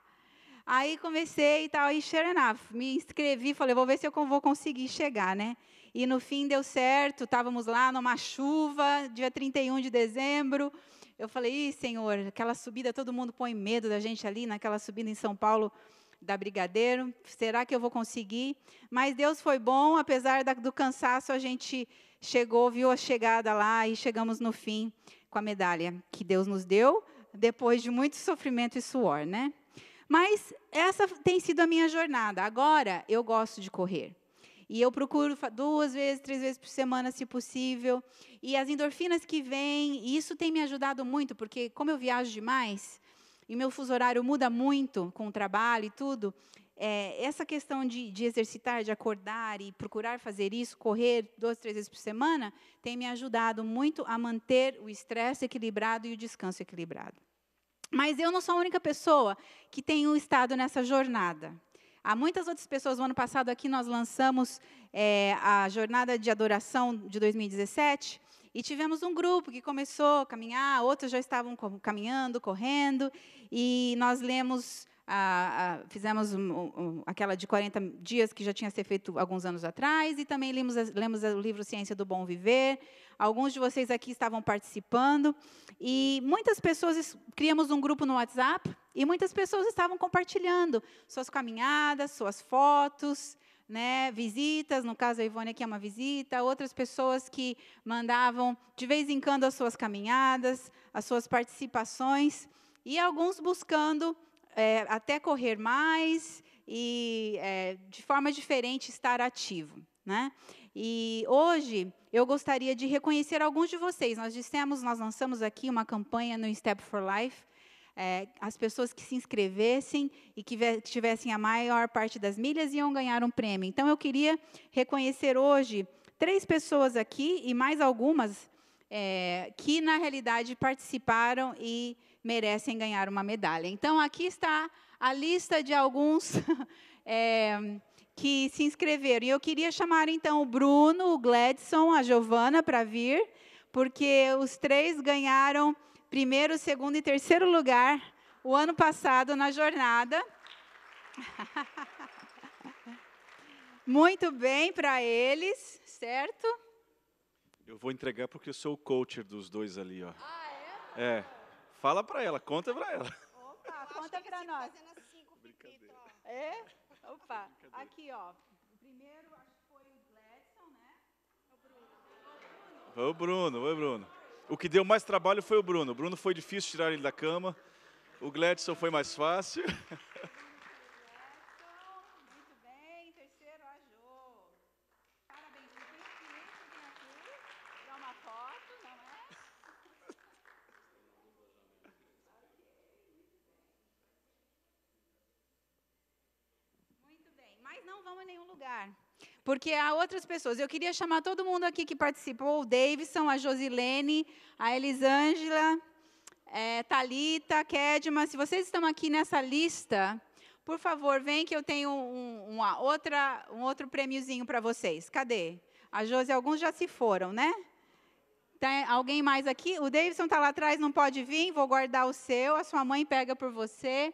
Aí comecei e tal, e sure enough, me inscrevi, falei, vou ver se eu vou conseguir chegar, né? E no fim deu certo, estávamos lá numa chuva, dia 31 de dezembro. Eu falei, Senhor, aquela subida, todo mundo põe medo da gente ali, naquela subida em São Paulo, da Brigadeiro. Será que eu vou conseguir? Mas Deus foi bom, apesar do cansaço, a gente chegou, viu a chegada lá e chegamos no fim com a medalha que Deus nos deu, depois de muito sofrimento e suor, né? Mas essa tem sido a minha jornada. Agora, eu gosto de correr. E eu procuro 2 vezes, 3 vezes por semana, se possível. E as endorfinas que vêm, isso tem me ajudado muito, porque como eu viajo demais, e meu fuso horário muda muito com o trabalho e tudo, essa questão de exercitar, de acordar e procurar fazer isso, correr 2, 3 vezes por semana, tem me ajudado muito a manter o estresse equilibrado e o descanso equilibrado. Mas eu não sou a única pessoa que tem estado nessa jornada. Há muitas outras pessoas. O ano passado aqui nós lançamos a jornada de adoração de 2017 e tivemos um grupo que começou a caminhar, outros já estavam caminhando, correndo, e nós lemos, fizemos aquela de 40 dias que já tinha sido feito alguns anos atrás, e também lemos o livro Ciência do Bom Viver. Alguns de vocês aqui estavam participando, e muitas pessoas, criamos um grupo no WhatsApp, e muitas pessoas estavam compartilhando suas caminhadas, suas fotos, né, visitas, no caso a Ivone aqui é uma visita, outras pessoas que mandavam de vez em quando as suas caminhadas, as suas participações, e alguns buscando até correr mais e de forma diferente estar ativo, né? E hoje eu gostaria de reconhecer alguns de vocês. Nós lançamos aqui uma campanha no Step for Life, as pessoas que se inscrevessem e que tivessem a maior parte das milhas iam ganhar um prêmio. Então, eu queria reconhecer hoje 3 pessoas aqui e mais algumas que, na realidade, participaram e merecem ganhar uma medalha. Então, aqui está a lista de alguns que se inscreveram. E eu queria chamar, então, o Bruno, o Gladson, a Giovana para vir, porque os 3 ganharam primeiro, segundo e terceiro lugar o ano passado na jornada. Muito bem para eles, certo? Eu vou entregar porque eu sou o coach dos dois ali, ó. Ah, É. Fala pra ela, conta pra ela. Opa, conta pra nós. Brincadeira. É? Opa, aqui, ó. O primeiro, acho que foi o Gladson, né? Foi o Bruno. O que deu mais trabalho foi o Bruno. O Bruno foi difícil tirar ele da cama. O Gladson foi mais fácil. Muito bem, terceiro, a Jô. Parabéns, tem experiência vir aqui tirar uma foto, não é? Muito bem, mas não vamos a nenhum lugar, porque há outras pessoas. Eu queria chamar todo mundo aqui que participou, o Davidson, a Josilene, a Elisângela, Thalita, Kedma. Se vocês estão aqui nessa lista, por favor, vem que eu tenho um outro prêmiozinho para vocês. Cadê? A Josi, alguns já se foram, né? Tem alguém mais aqui? O Davidson está lá atrás, não pode vir, vou guardar o seu. A sua mãe pega por você.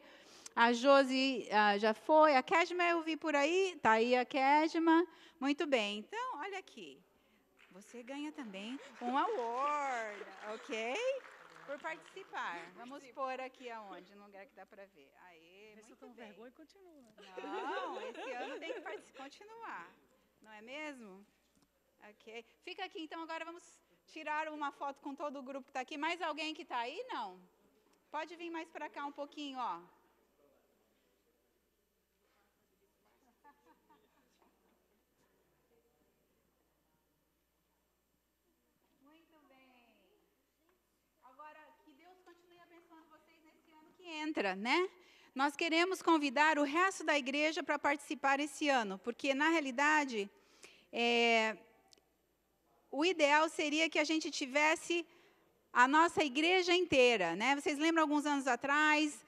A Josi já foi. A Kedma eu vi por aí. Está aí a Kedma. Muito bem. Então, olha aqui. Você ganha também um award, ok? Por participar. Vamos pôr aqui aonde? No lugar que dá para ver. Aê, muito bem. Vergonha e continua. Não, esse ano tem que continuar. Não é mesmo? Ok. Fica aqui, então, agora vamos tirar uma foto com todo o grupo que está aqui. Mais alguém que está aí? Não? Pode vir mais para cá um pouquinho, ó. Muito bem. Agora, que Deus continue abençoando vocês nesse ano que entra, né? Nós queremos convidar o resto da igreja para participar esse ano, porque, na realidade, o ideal seria que a gente tivesse a nossa igreja inteira, né? Vocês lembram alguns anos atrás,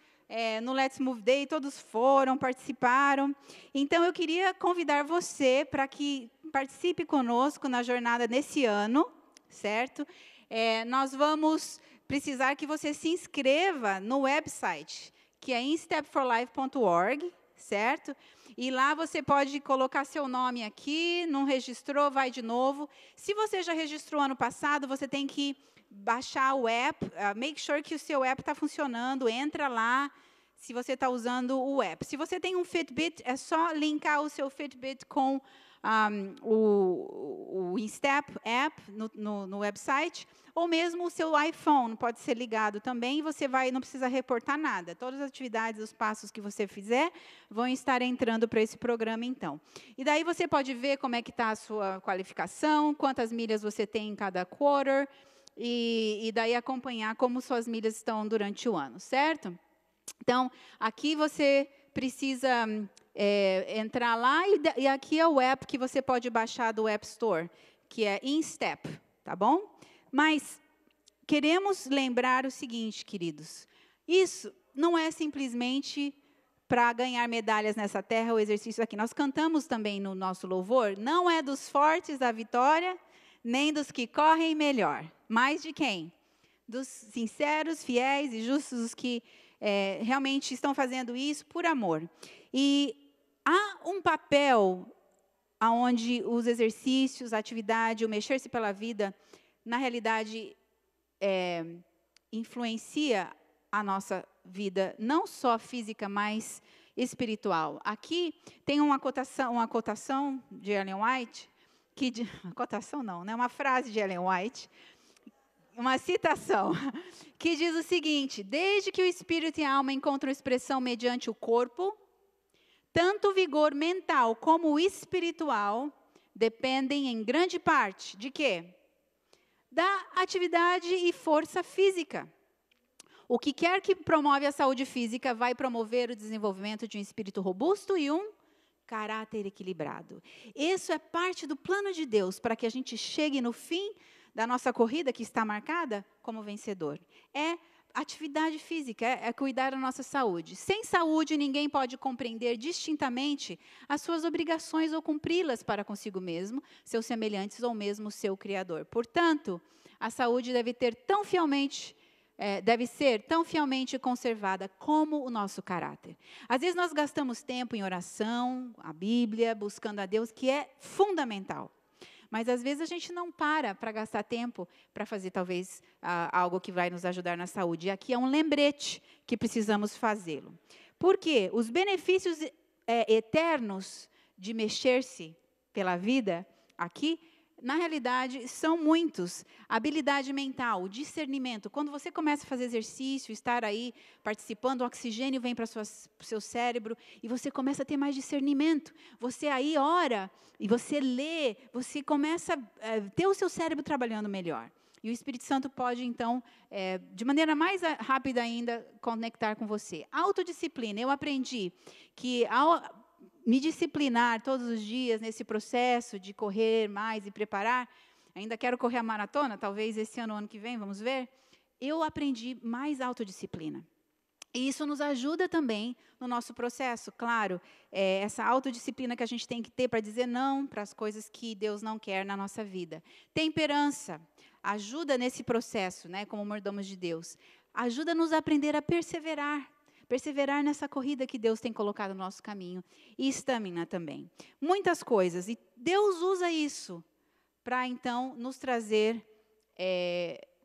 no Let's Move Day, todos foram, participaram. Então, eu queria convidar você para que participe conosco na jornada nesse ano, certo? Nós vamos precisar que você se inscreva no website, que é instepforlife.org, certo? E lá você pode colocar seu nome aqui, não registrou, vai de novo. Se você já registrou ano passado, você tem que baixar o app, make sure que o seu app está funcionando, entra lá, se você está usando o app. Se você tem um Fitbit, é só linkar o seu Fitbit com o InStep app no website, ou mesmo o seu iPhone pode ser ligado também, e você não precisa reportar nada. Todas as atividades, os passos que você fizer, vão estar entrando para esse programa, então. E daí você pode ver como é que está a sua qualificação, quantas milhas você tem em cada quarter, e daí acompanhar como suas milhas estão durante o ano, certo? Então, aqui você precisa entrar lá, e aqui é o app que você pode baixar do App Store, que é InStep, tá bom? Mas queremos lembrar o seguinte, queridos, isso não é simplesmente para ganhar medalhas nessa terra, o exercício aqui. Nós cantamos também no nosso louvor, não é dos fortes a vitória, nem dos que correm melhor, mas de quem? Dos sinceros, fiéis e justos, os que realmente estão fazendo isso por amor. E há um papel onde os exercícios, a atividade, o mexer-se pela vida, na realidade, influencia a nossa vida, não só física, mas espiritual. Aqui tem uma cotação de Ellen White, cotação não, né? Uma frase de Ellen White, uma citação, que diz o seguinte: desde que o espírito e a alma encontram expressão mediante o corpo, tanto o vigor mental como o espiritual dependem em grande parte de quê? Da atividade e força física. O que quer que promove a saúde física vai promover o desenvolvimento de um espírito robusto e um caráter equilibrado. Isso é parte do plano de Deus para que a gente chegue no fim da nossa corrida, que está marcada como vencedor. É atividade física, é cuidar da nossa saúde. Sem saúde, ninguém pode compreender distintamente as suas obrigações ou cumpri-las para consigo mesmo, seus semelhantes ou mesmo seu Criador. Portanto, a saúde deve ser tão fielmente conservada como o nosso caráter. Às vezes nós gastamos tempo em oração, a Bíblia, buscando a Deus, que é fundamental. Mas, às vezes, a gente não para gastar tempo para fazer, talvez, algo que vai nos ajudar na saúde. E aqui é um lembrete que precisamos fazê-lo. Por quê? Os benefícios eternos de mexer-se pela vida, aqui, na realidade, são muitos. Habilidade mental, discernimento. Quando você começa a fazer exercício, estar aí participando, o oxigênio vem para o seu cérebro e você começa a ter mais discernimento. Você aí ora e você lê, você começa a ter o seu cérebro trabalhando melhor. E o Espírito Santo pode, então, de maneira mais rápida ainda, conectar com você. Autodisciplina. Eu aprendi que ao me disciplinar todos os dias nesse processo de correr mais e preparar, ainda quero correr a maratona, talvez esse ano ou ano que vem, vamos ver, eu aprendi mais autodisciplina. E isso nos ajuda também no nosso processo, claro, essa autodisciplina que a gente tem que ter para dizer não para as coisas que Deus não quer na nossa vida. Temperança, ajuda nesse processo, né, como mordomos de Deus. Ajuda-nos a aprender a perseverar nessa corrida que Deus tem colocado no nosso caminho. E estamina também. Muitas coisas. E Deus usa isso para, então, nos trazer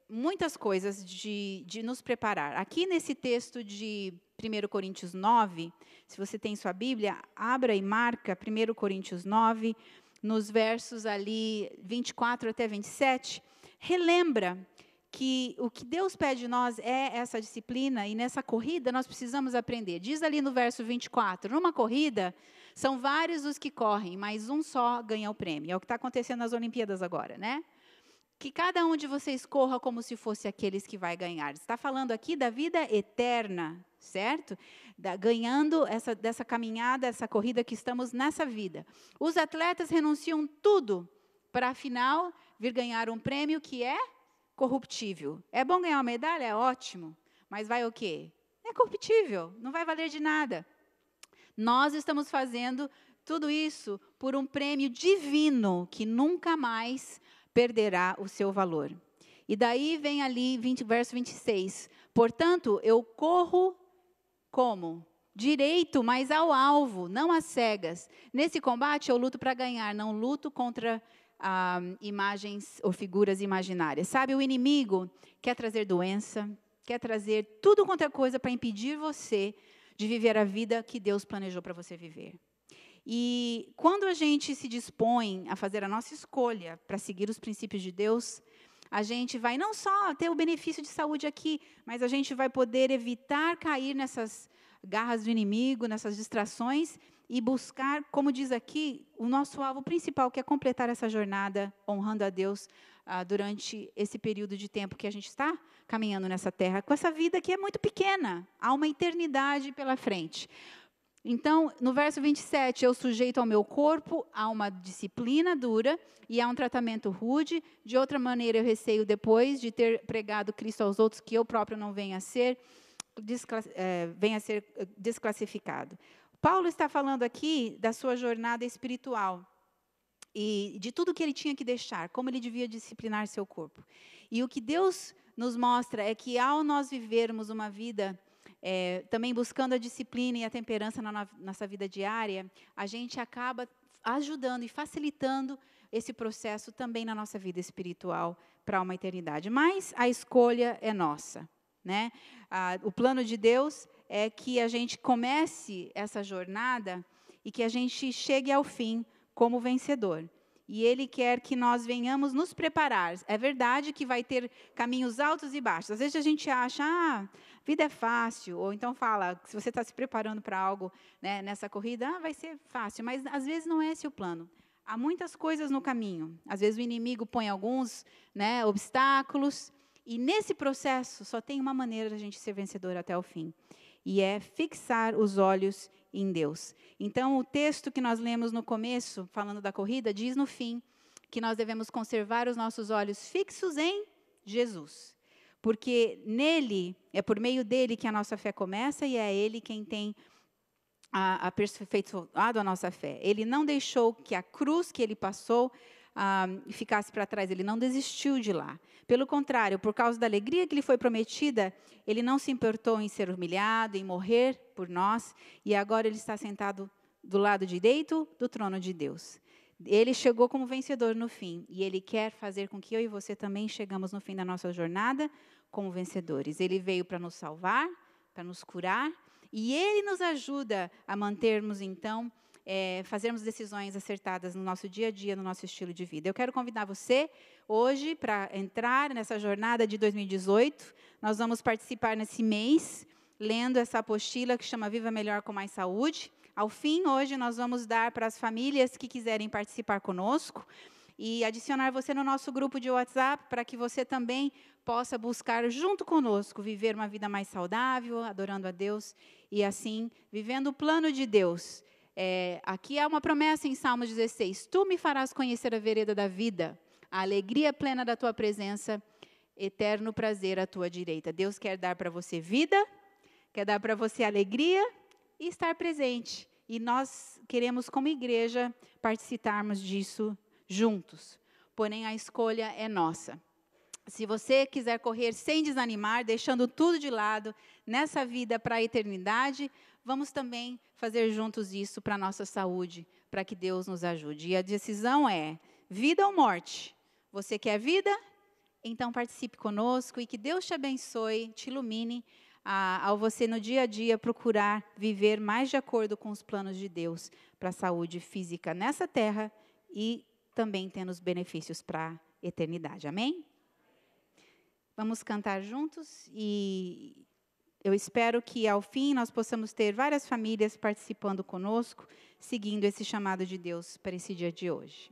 muitas coisas de nos preparar. Aqui nesse texto de 1 Coríntios 9, se você tem sua Bíblia, abra e marca 1 Coríntios 9, nos versos ali 24 até 27, relembra que o que Deus pede de nós é essa disciplina, e nessa corrida nós precisamos aprender. Diz ali no verso 24, numa corrida, são vários os que correm, mas um só ganha o prêmio. É o que está acontecendo nas Olimpíadas agora, né? Que cada um de vocês corra como se fosse aqueles que vai ganhar. Está falando aqui da vida eterna, certo? Ganhando dessa caminhada, essa corrida que estamos nessa vida. Os atletas renunciam tudo para, afinal, vir ganhar um prêmio que é corruptível. É bom ganhar uma medalha? É ótimo. Mas vai o quê? É corruptível, não vai valer de nada. Nós estamos fazendo tudo isso por um prêmio divino que nunca mais perderá o seu valor. E daí vem ali, verso 26. Portanto, eu corro como? Direito, mas ao alvo, não às cegas. Nesse combate eu luto para ganhar, não luto contra imagens ou figuras imaginárias. Sabe, o inimigo quer trazer doença, quer trazer tudo quanto é coisa para impedir você de viver a vida que Deus planejou para você viver. E quando a gente se dispõe a fazer a nossa escolha para seguir os princípios de Deus, a gente vai não só ter o benefício de saúde aqui, mas a gente vai poder evitar cair nessas garras do inimigo, nessas distrações, e buscar, como diz aqui, o nosso alvo principal, que é completar essa jornada, honrando a Deus durante esse período de tempo que a gente está caminhando nessa terra, com essa vida que é muito pequena, há uma eternidade pela frente. Então, no verso 27, eu sujeito ao meu corpo a uma disciplina dura e a um tratamento rude. De outra maneira, eu receio depois de ter pregado Cristo aos outros, que eu próprio não venha a ser desclassificado. Paulo está falando aqui da sua jornada espiritual e de tudo que ele tinha que deixar, como ele devia disciplinar seu corpo. E o que Deus nos mostra é que, ao nós vivermos uma vida também buscando a disciplina e a temperança na nossa vida diária, a gente acaba ajudando e facilitando esse processo também na nossa vida espiritual para uma eternidade. Mas a escolha é nossa, né? O plano de Deus é que a gente comece essa jornada e que a gente chegue ao fim como vencedor. E Ele quer que nós venhamos nos preparar. É verdade que vai ter caminhos altos e baixos. Às vezes a gente acha, a vida é fácil. Ou então fala, se você está se preparando para algo, né, nessa corrida, vai ser fácil. Mas às vezes não é esse o plano. Há muitas coisas no caminho. Às vezes o inimigo põe alguns, né, obstáculos. E nesse processo só tem uma maneira de a gente ser vencedor até o fim. E é fixar os olhos em Deus. Então, o texto que nós lemos no começo, falando da corrida, diz no fim que nós devemos conservar os nossos olhos fixos em Jesus. Porque nele, é por meio dele que a nossa fé começa e é ele quem tem aperfeiçoado a nossa fé. Ele não deixou que a cruz que ele passou ficasse para trás, ele não desistiu de lá. Pelo contrário, por causa da alegria que lhe foi prometida, ele não se importou em ser humilhado, em morrer por nós, e agora ele está sentado do lado direito do trono de Deus. Ele chegou como vencedor no fim, e Ele quer fazer com que eu e você também chegamos no fim da nossa jornada como vencedores. Ele veio para nos salvar, para nos curar, e Ele nos ajuda a mantermos, então, fazermos decisões acertadas no nosso dia a dia, no nosso estilo de vida. Eu quero convidar você hoje para entrar nessa jornada de 2018. Nós vamos participar nesse mês, lendo essa apostila que chama Viva Melhor com Mais Saúde. Ao fim, hoje, nós vamos dar para as famílias que quiserem participar conosco e adicionar você no nosso grupo de WhatsApp para que você também possa buscar junto conosco viver uma vida mais saudável, adorando a Deus e assim, vivendo o plano de Deus. Aqui há uma promessa em Salmos 16, tu me farás conhecer a vereda da vida, a alegria plena da tua presença, eterno prazer à tua direita. Deus quer dar para você vida, quer dar para você alegria e estar presente. E nós queremos, como igreja, participarmos disso juntos. Porém, a escolha é nossa. Se você quiser correr sem desanimar, deixando tudo de lado, nessa vida para a eternidade, vamos também fazer juntos isso para a nossa saúde, para que Deus nos ajude. E a decisão é vida ou morte. Você quer vida? Então participe conosco e que Deus te abençoe, te ilumine, ao você no dia a dia procurar viver mais de acordo com os planos de Deus para a saúde física nessa terra e também tendo os benefícios para a eternidade. Amém? Vamos cantar juntos e eu espero que ao fim nós possamos ter várias famílias participando conosco, seguindo esse chamado de Deus para esse dia de hoje.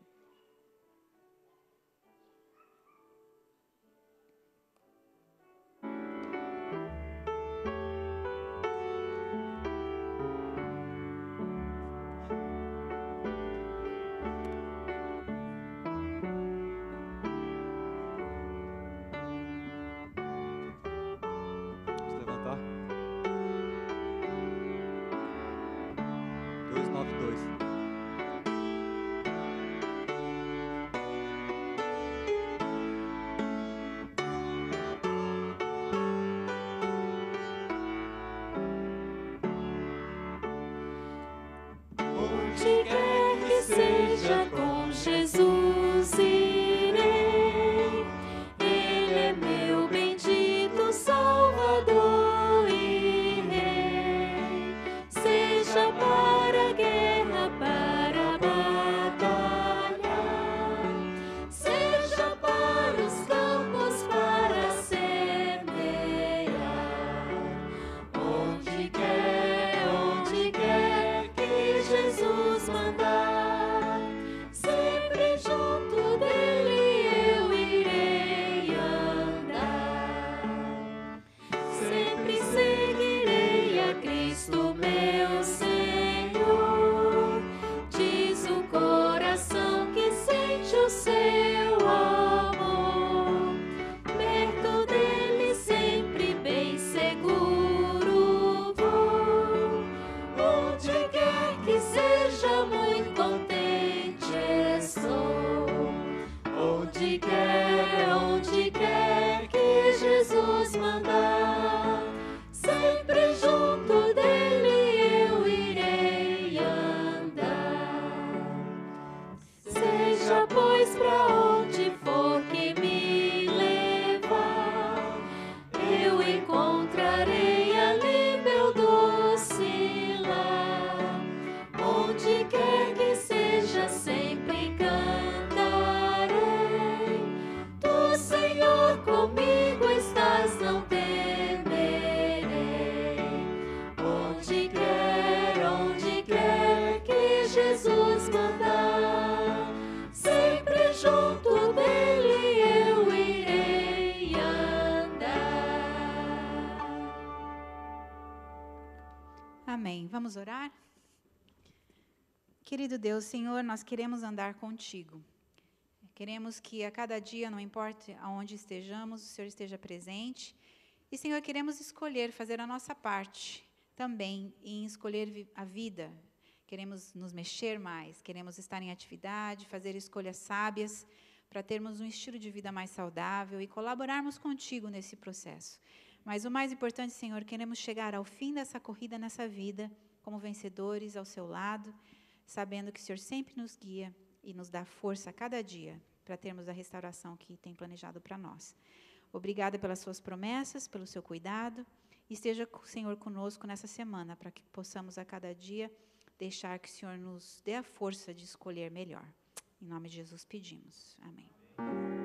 Levantar. 292. Onde quer que seja, com Jesus irei. Ele é meu bendito Salvador e Rei. Seja para a guerra, para a batalha, seja para os campos, para semear. Onde quer que Jesus mandar, sempre junto dele eu irei andar. Sempre seguirei a Cristo meu Senhor. Diz o coração que sente o seu amor. Perto dele sempre bem seguro vou. Onde quer que seja, muito contente estou. Onde quer que Jesus mandar, sempre junto dele eu irei andar. Seja, pois, pra onde for que me levar, eu encontrarei ali meu doce lar. Onde quer que seja, sempre cantarei. Tu, Senhor, comigo estás, não temerei. Onde quer que Jesus mandar, sempre junto dele eu irei andar. Amém. Vamos orar? Querido Deus, Senhor, nós queremos andar contigo. Queremos que a cada dia, não importa aonde estejamos, o Senhor esteja presente. E, Senhor, queremos escolher, fazer a nossa parte também em escolher a vida. Queremos nos mexer mais, queremos estar em atividade, fazer escolhas sábias para termos um estilo de vida mais saudável e colaborarmos contigo nesse processo. Mas o mais importante, Senhor, queremos chegar ao fim dessa corrida nessa vida como vencedores ao seu lado, sabendo que o Senhor sempre nos guia e nos dá força a cada dia para termos a restauração que tem planejado para nós. Obrigada pelas suas promessas, pelo seu cuidado. E esteja, Senhor, conosco nessa semana, para que possamos a cada dia deixar que o Senhor nos dê a força de escolher melhor. Em nome de Jesus pedimos. Amém.